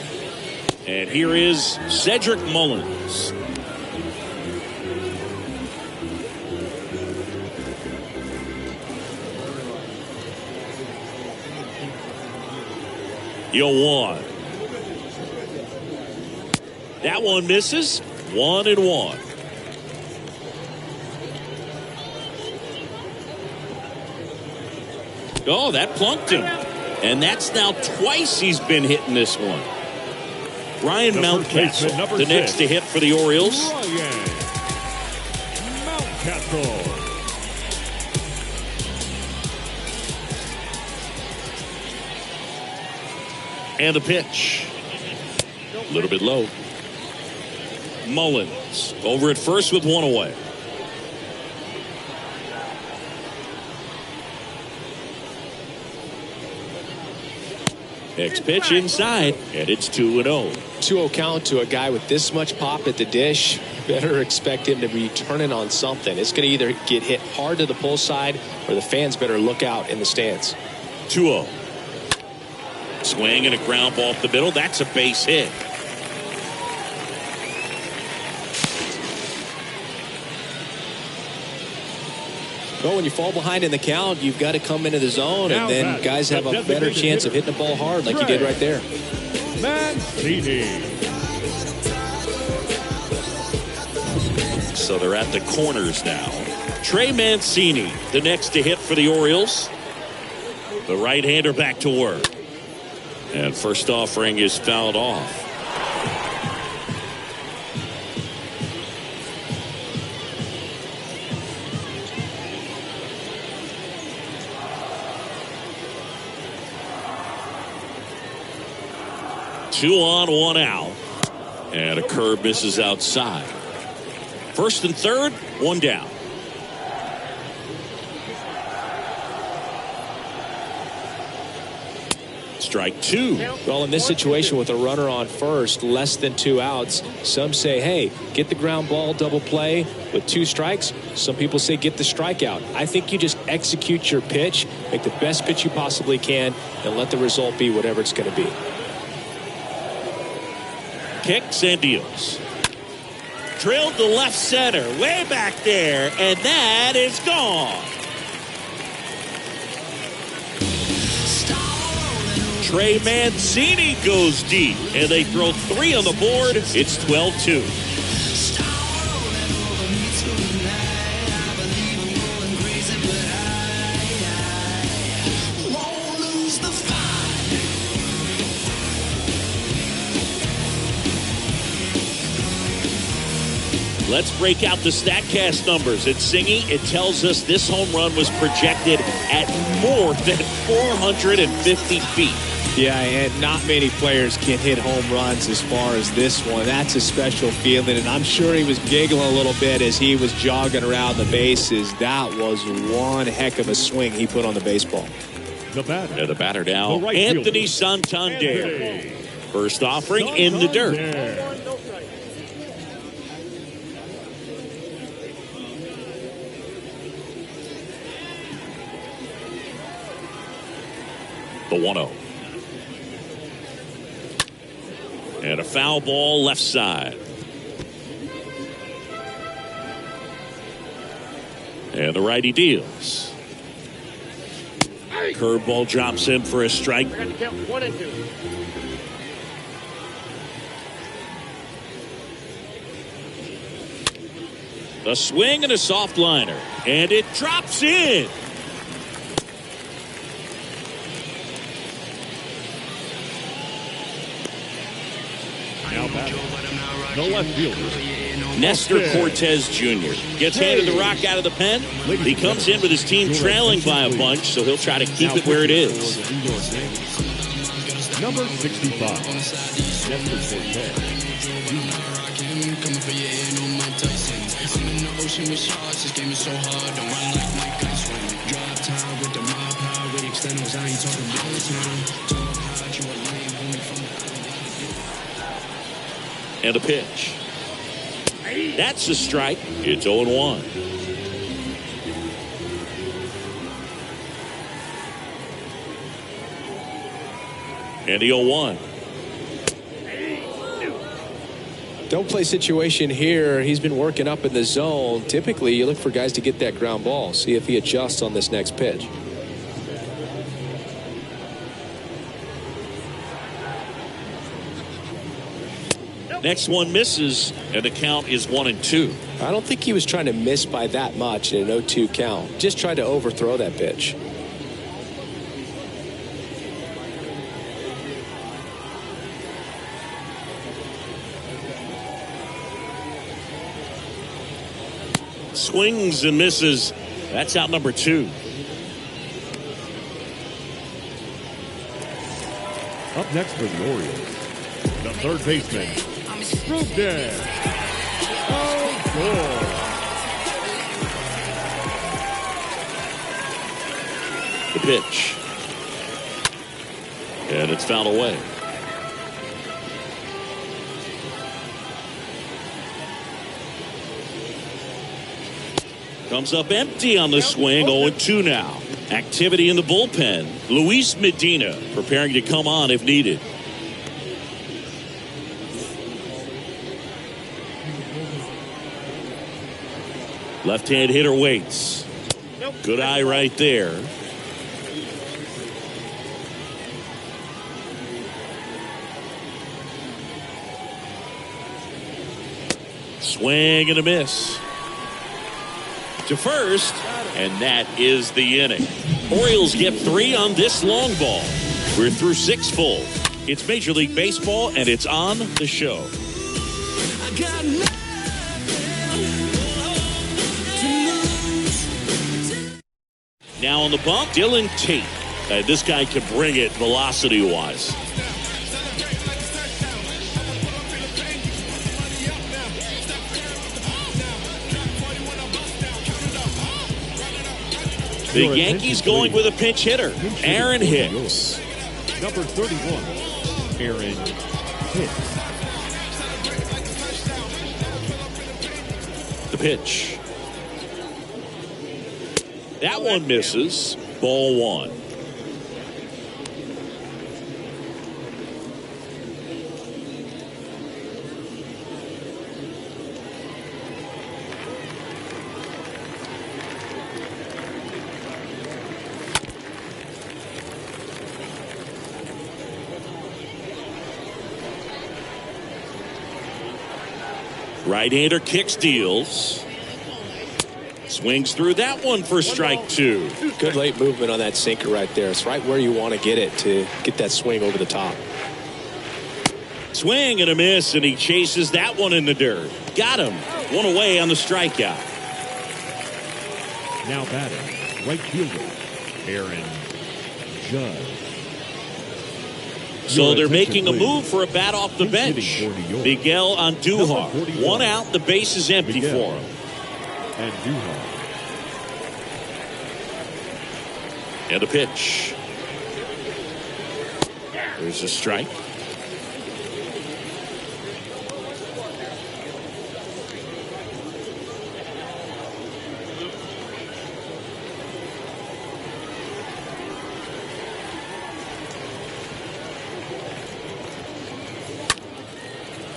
And here is Cedric Mullins. You'll 1. That one misses. 1-1. Oh, that plunked him. And that's now twice he's been hitting this one. Ryan Mountcastle, the next to hit for the Orioles. Ryan Mountcastle. And a pitch. A little bit low. Mullins over at first with 1 away. Next pitch inside, and it's 2-0. 2-0 count to a guy with this much pop at the dish. Better expect him to be turning on something. It's going to either get hit hard to the pull side, or the fans better look out in the stands. 2-0. Swing and a ground ball up the middle. That's a base hit. Well, when you fall behind in the count, you've got to come into the zone, and then guys have a better chance of hitting the ball hard like you did right there. Mancini. So they're at the corners now. Trey Mancini, the next to hit for the Orioles. The right-hander back to work. And first offering is fouled off. Two on, one out. And a curve misses outside. First and third, one down. Strike two. Well, in this situation with a runner on first, less than 2 outs, some say, hey, get the ground ball, double play with 2 strikes. Some people say get the strikeout. I think you just execute your pitch, make the best pitch you possibly can, and let the result be whatever it's going to be. Kicks and deals. Drilled to left center, way back there, and that is gone. Trey Mancini goes deep, and they throw 3 on the board. It's 12-2. Let's break out the StatCast numbers. At Singy, it tells us this home run was projected at more than 450 feet. Yeah, and not many players can hit home runs as far as this one. That's a special feeling, and I'm sure he was giggling a little bit as he was jogging around the bases. That was one heck of a swing he put on the baseball. The batter. Yeah, the batter now, The right Anthony fielder. Santander. Anthony. First offering in the dirt. Santander. The 1-0. And a foul ball left side. And the righty deals. Curveball drops in for a strike. We're going to count 1 and 2. A swing and a soft liner. And it drops in. Now batting. The left fielder. Nestor Cortez Jr. gets handed the rock out of the pen. He comes in with his team trailing by a bunch, so he'll try to keep it where it is. Number 65. Nestor Cortez. And a pitch. That's a strike. It's 0-1. And the 0-1. Don't play situation here. He's been working up in the zone. Typically, you look for guys to get that ground ball. See if he adjusts on this next pitch. Next one misses, and the count is 1-2. I don't think he was trying to miss by that much in an 0-2 count. Just tried to overthrow that pitch. Swings and misses. That's out number 2. Up next for the Orioles, the third baseman, Rubden. The pitch. And it's fouled away. Comes up empty on the swing. 0-2 now. Activity in the bullpen. Luis Medina preparing to come on if needed. Left-hand hitter waits. Good eye right there. Swing and a miss. To first, and that is the inning. Orioles get 3 on this long ball. We're through 6 full. It's Major League Baseball, and it's on the show. Now on the bump, Dylan Tate. This guy can bring it velocity-wise. The Yankees going with a pinch hitter, Aaron Hicks. Number 31, Aaron Hicks. The pitch. That one misses. Ball 1. Right-hander kicks, deals. Swings through that one for strike 2. Good late movement on that sinker right there. It's right where you want to get it to get that swing over the top. Swing and a miss, and he chases that one in the dirt. Got him. 1 away on the strikeout. Now batting, right fielder, Aaron Judge. So they're making a move for a bat off the bench. Miguel Andujar. 1 out, the base is empty for him. Andujar. And a pitch. There's a strike.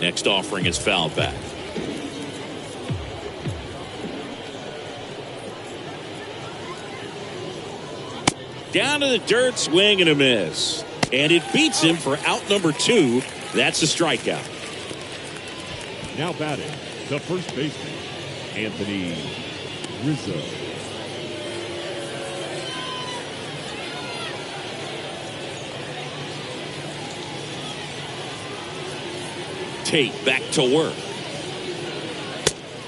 Next offering is fouled back. Down to the dirt, swing and a miss. And it beats him for out number 2. That's a strikeout. Now batting, the first baseman, Anthony Rizzo. Tate back to work.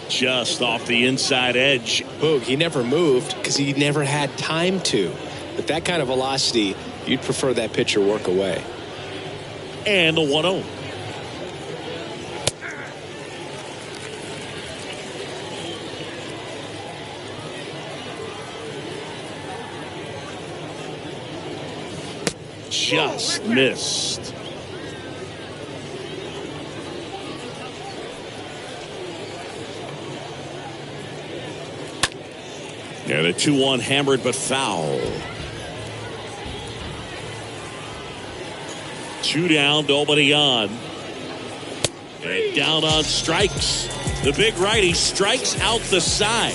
Just off the inside edge. Boog, he never moved because he never had time to. With that kind of velocity, you'd prefer that pitcher work away. And the 1-0. Just missed. And a 2-1 hammered but foul. 2 down, nobody on. And down on strikes. The big righty strikes out the side.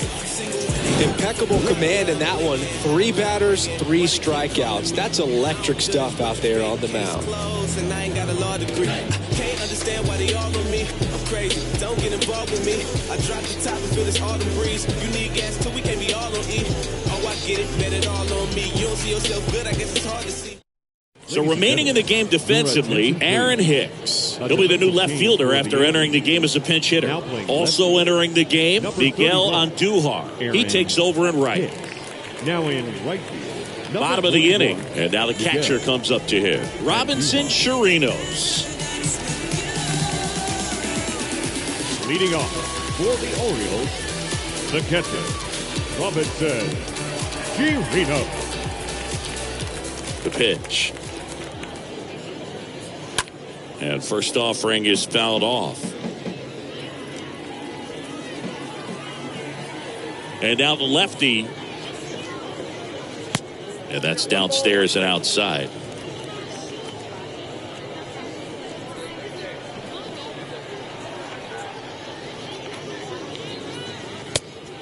Impeccable command in that one. 3 batters, 3 strikeouts. That's electric stuff out there on the mound. Can't understand why they all on me. I'm crazy. Don't get involved with me. I drop the top and feel this autumn breeze. You need gas too. We can't be all on E. Oh, I get it. Bet it all on me. You don't see yourself good. I guess it's hard to see. So remaining in the game defensively, Aaron Hicks. He'll be the new left fielder after entering the game as a pinch hitter. Also entering the game, Miguel Andujar. He takes over in right. Now in right field. Bottom of the inning, and now the catcher comes up to him. Robinson Chirinos. Leading off for the Orioles, the catcher, Robinson Chirinos. The pitch. And first offering is fouled off. And now the lefty. And that's downstairs and outside.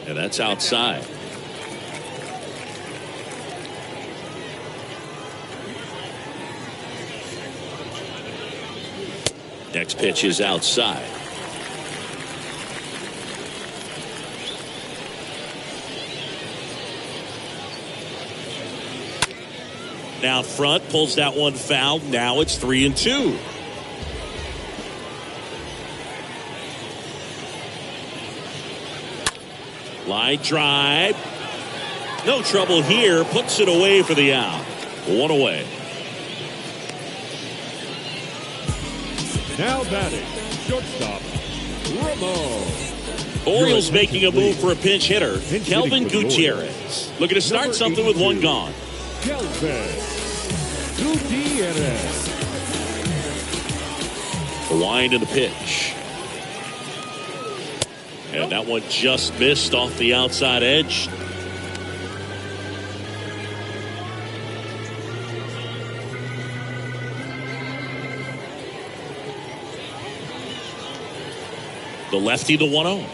And that's outside. Next pitch is outside. Now front, pulls that one foul. Now it's 3-2. Line drive. No trouble here. Puts it away for the out. One away. Now batting, shortstop, Ramon. Orioles making a move for a pinch hitter, Kelvin Gutierrez. Looking to start something with one gone. Kelvin Gutierrez. The wind and the pitch. And that one just missed off the outside edge. The lefty, the 1-0.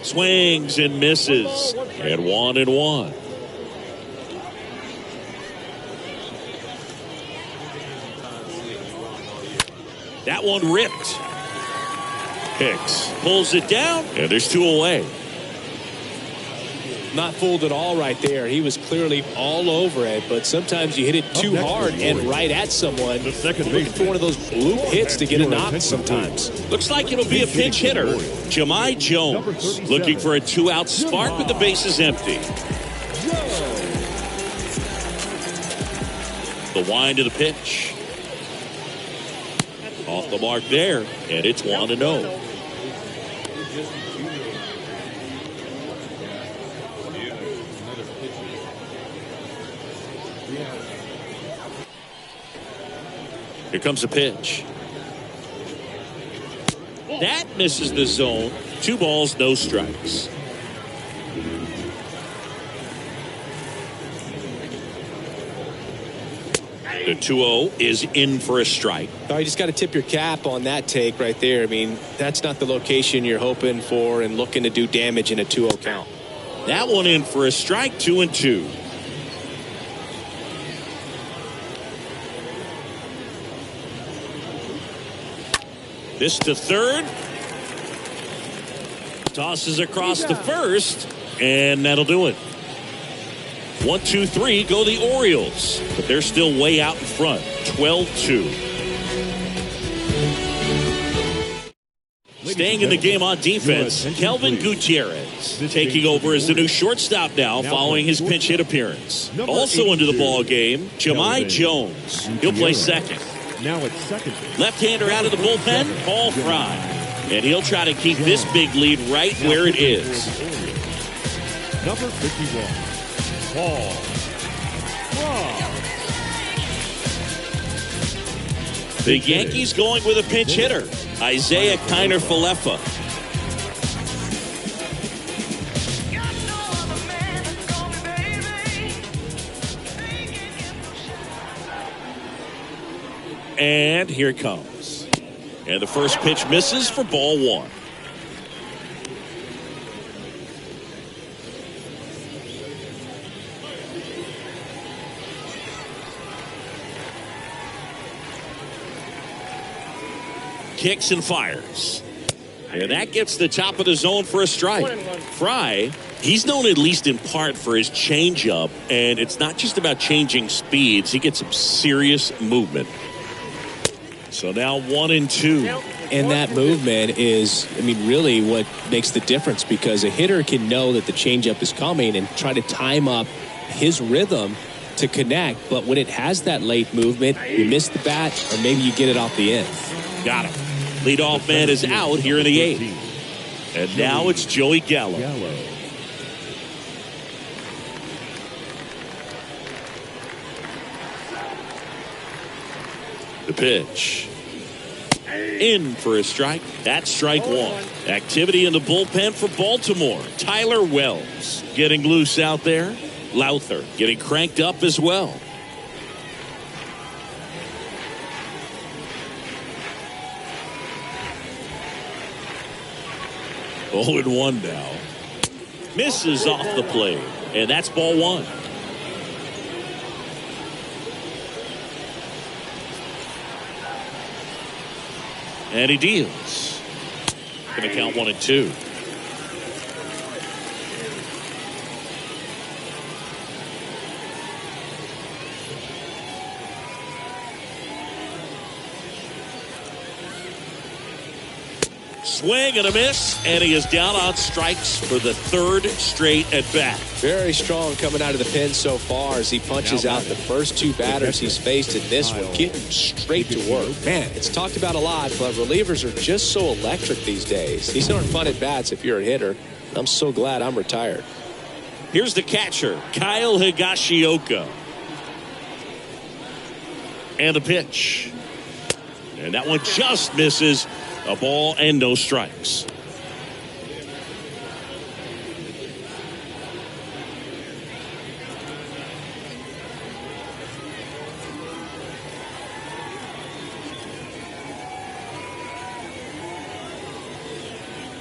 Swings and misses. And 1-1. That one ripped. Hicks pulls it down, and there's 2 away. Not fooled at all right there. He was clearly all over it, but sometimes you hit it too hard and right at someone. The second Looking for one of those bloop hits to get a knock sometimes. Looks like it'll be a pinch hitter. Jahmai Jones looking for a 2-out spark with the bases empty. The wind of the pitch. Off the mark there, and it's 1-0. Here comes a pitch. That misses the zone. 2 balls, no strikes. The 2-0 is in for a strike. Oh, you just got to tip your cap on that take right there. I mean, that's not the location you're hoping for and looking to do damage in a 2-0 count. That one in for a strike, 2-2. This to third. Tosses across to first, and that'll do it. 1, 2, 3 go the Orioles, but they're still way out in front. 12-2. Staying in the game on defense, Kelvin Gutierrez taking over as the new shortstop now following his pinch hit appearance. Also into the ball game, Jahmai Jones. He'll play second. Now it's second. Left-hander out of the bullpen, Paul Fry. And he'll try to keep this big lead right where it is. Number 51, Paul Fry. The Yankees going with a pinch hitter, Isaiah Kiner-Falefa. And here it comes. And the first pitch misses for ball 1. Kicks and fires. And that gets the top of the zone for a strike. Fry, he's known at least in part for his changeup, and it's not just about changing speeds. He gets some serious movement. So now 1-2. And that movement is, I mean, really what makes the difference, because a hitter can know that the changeup is coming and try to time up his rhythm to connect. But when it has that late movement, you miss the bat or maybe you get it off the end. Got him. Leadoff man is out here in the 8th. And now it's Joey Gallo. The pitch. In for a strike. That's strike one. Activity in the bullpen for Baltimore. Tyler Wells getting loose out there. Lowther getting cranked up as well. 0-1 now. Misses off the plate. And that's ball one. And he deals. Going to count 1-2. Swing and a miss, and he is down on strikes for the third straight at bat. Very strong coming out of the pen so far as he punches out the first two batters he's faced in this one, getting straight to work. Man, it's talked about a lot, but relievers are just so electric these days. These aren't fun at bats if you're a hitter. I'm so glad I'm retired. Here's the catcher, Kyle Higashioka. And a pitch. And that one just misses. A ball and no strikes.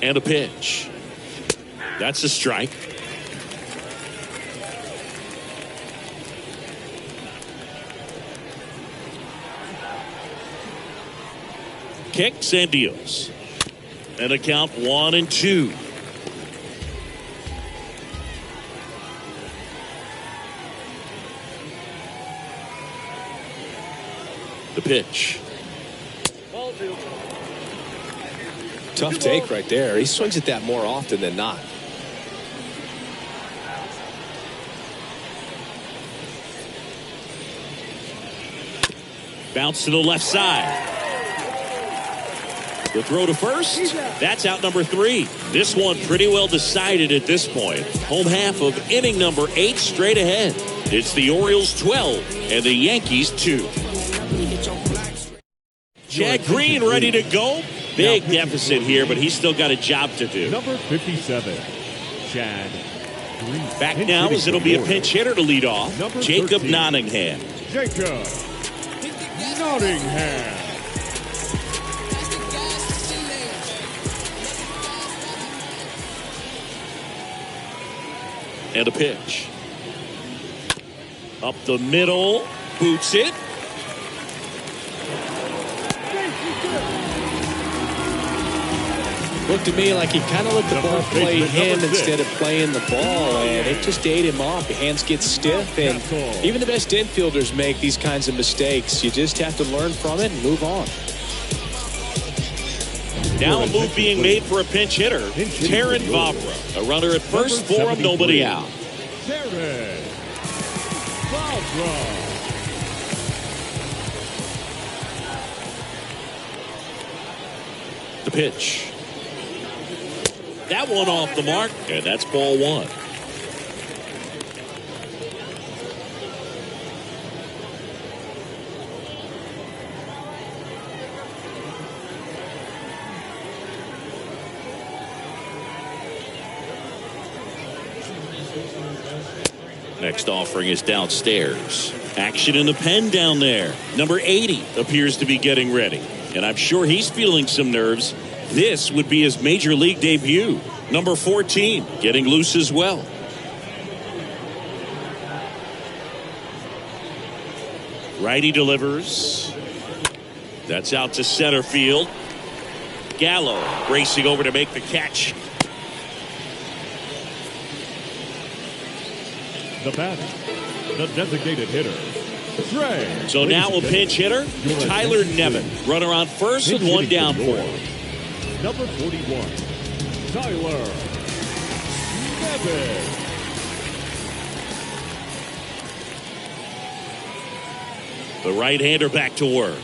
And a pitch. That's a strike. Kicks and deals. And a count 1-2. The pitch. Tough take right there. He swings at that more often than not. Bounce to the left side. The throw to first. That's out number 3. This one pretty well decided at this point. Home half of inning number 8 straight ahead. It's the Orioles 12 and the Yankees 2. Chad Green ready to go. Big deficit here, but he's still got a job to do. Number 57, Chad Green. Back now as it'll be a pinch hitter to lead off. Jacob Nottingham. Jacob Nottingham. And a pitch. Up the middle. Boots it. Looked to me like he kind of let the ball play him instead of playing the ball, and it just ate him off. The hands get stiff, and even the best infielders make these kinds of mistakes. You just have to learn from it and move on. Now a move being made for a pinch hitter. Taron Vavra. A runner at first for him, nobody out. Taron Vavra. The pitch. That one off the mark, and that's ball one. Next offering is downstairs. Action in the pen down there. Number 80 appears to be getting ready, and I'm sure he's feeling some nerves. This would be his major league debut. Number 14 getting loose as well. Righty delivers. That's out to center field. Gallo racing over to make the catch. The batter, the designated hitter, Trey. So now a pinch hitter, Tyler Nevin. Runner on first with one down for him. Number 41, Tyler Nevin. The right-hander back to work.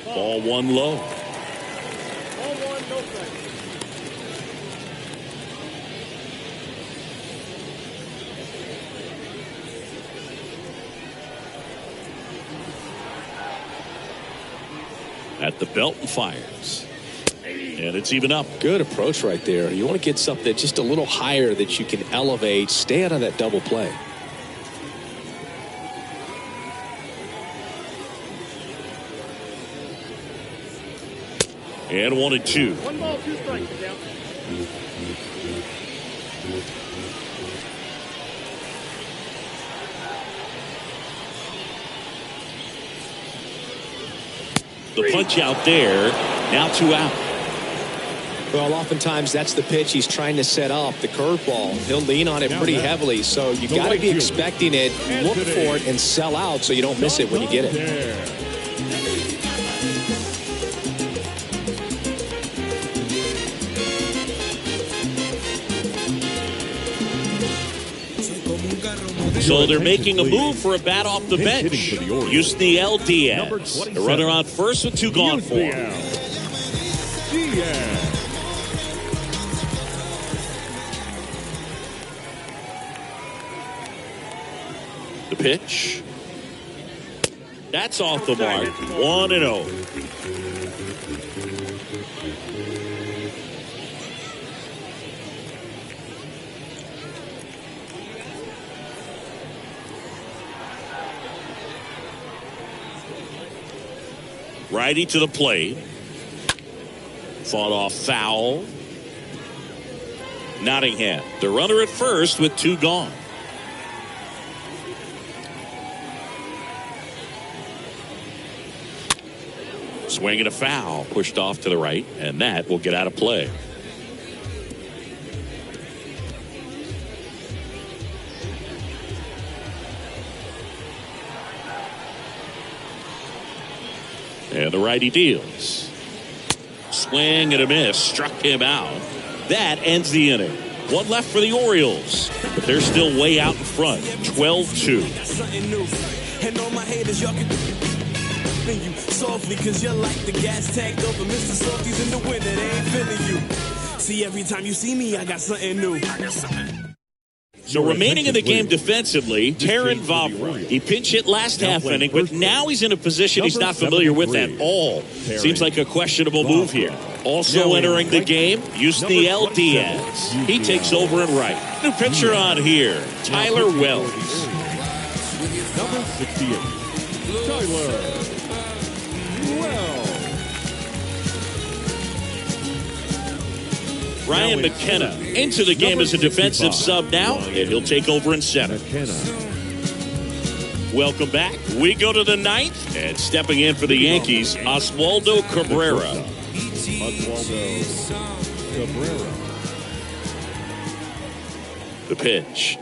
Ball one low. Ball one, no strike. at the belt and fires. And it's even up. Good approach right there. You want to get something just a little higher that you can elevate. Stay out of that double play. And 1-2. 1 ball, 2 strikes. Down. The punch out there. Now 2 out. Well, oftentimes that's the pitch he's trying to set up, the curveball. He'll lean on it pretty heavily, so you got to be expecting it, look for it, and sell out so you don't miss it when you get it. So they're making a move for a bat off the bench. Yusniel Diaz. The runner on first with 2 gone for him. The pitch. That's off the mark. 1-0. Righty to the plate. Fought off foul. Nottingham, the runner at first with 2 gone. Swinging a foul, pushed off to the right, and that will get out of play. And the righty deals. Swing and a miss. Struck him out. That ends the inning. 1 left for the Orioles. But they're still way out in front. 12-2. And all my haters, y'all can you softly, cause you're like the gas tank over Mr. Softies in the winter. They ain't feeling you. See, every time you see me, I got something new. So remaining in the game defensively, Taron Vavra. He pinch hit last half inning, but now he's in a position he's not familiar with at all. Seems like a questionable move here. Also entering the game, Yusniel Diaz. He takes over in right. New pitcher on here, Tyler Wells. Number 68, Tyler Wells. Ryan McKenna into the game as a defensive sub now, and he'll take over in center. Welcome back. We go to the 9th, and stepping in for the Yankees, Oswaldo Cabrera. The pitch.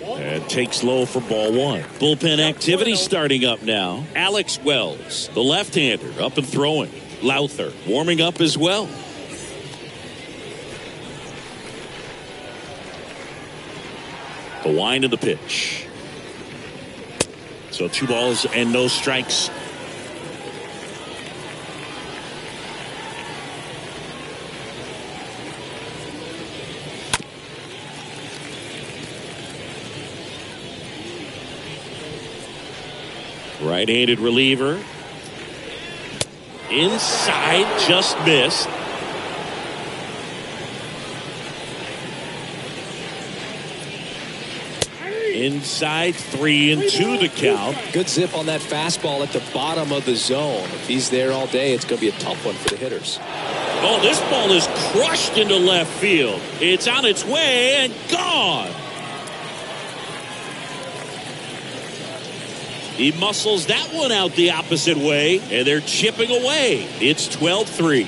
And takes low for ball 1. Bullpen activity starting up now. Alex Wells, the left-hander, up and throwing. Lowther warming up as well. The wind of the pitch. So 2 balls and no strikes. Right-handed reliever. Inside, just missed. Inside, 3-2 the count. Good zip on that fastball at the bottom of the zone. If he's there all day, it's going to be a tough one for the hitters. Oh, this ball is crushed into left field. It's on its way and gone. He muscles that one out the opposite way, and they're chipping away. It's 12-3.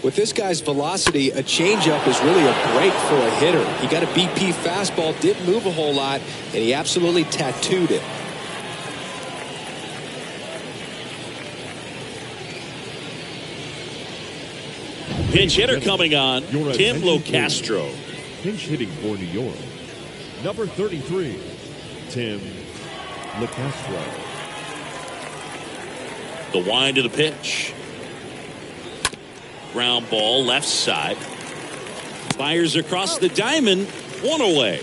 With this guy's velocity, a changeup is really a break for a hitter. He got a BP fastball, didn't move a whole lot, and he absolutely tattooed it. Pinch hitter coming on, Tim Locastro. Pinch hitting for New York, number 33, Tim Locastro. The wind of the pitch. ground ball left side. Fires across the diamond, one away.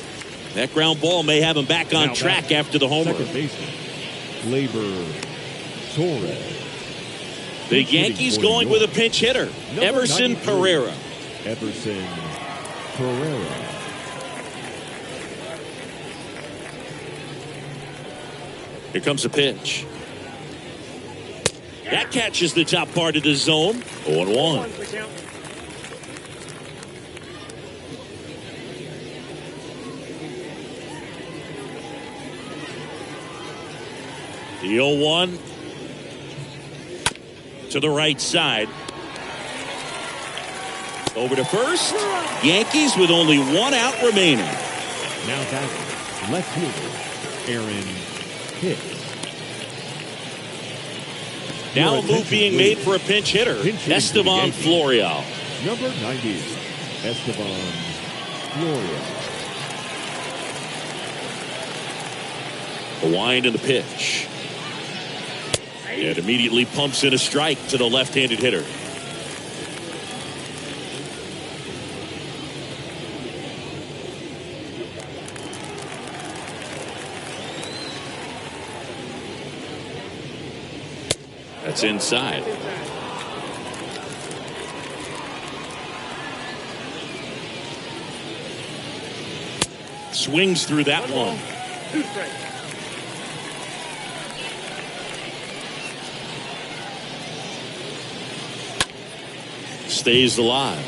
That ground ball may have him back on track after the homer. Second baseman, Labor Torres. The Yankees going with a pinch hitter, Everson Pereira. Everson Pereira. Here comes a pitch. That catches the top part of the zone. 0-1. The 0-1 to the right side. Over to first. Yankees with only one out remaining. Now batting, left fielder, Aaron Hicks. Now a move being made for a pinch hitter, Esteban Florial. Number 90, Esteban Florial. A wind in the pitch. It immediately pumps in a strike to the left-handed hitter. That's inside. Swings through that one. Stays alive.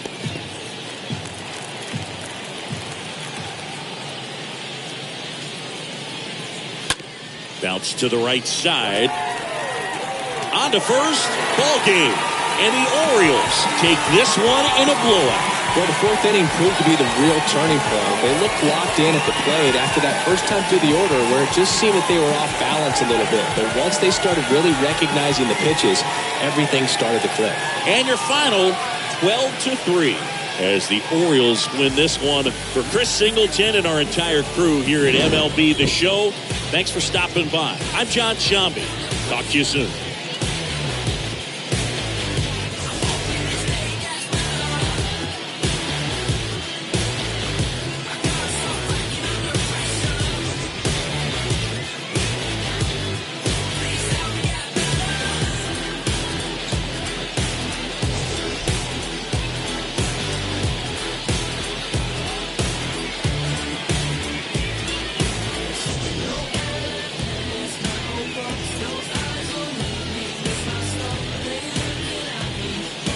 Bounce to the right side. On to first, ball game. And the Orioles take this one in a blowout. Well, the fourth inning proved to be the real turning point. They looked locked in at the plate after that first time through the order where it just seemed that they were off balance a little bit. But once they started really recognizing the pitches, everything started to click. And your final, 12-3. As the Orioles win this one. For Chris Singleton and our entire crew here at MLB The Show, thanks for stopping by. I'm John Shambi. Talk to you soon.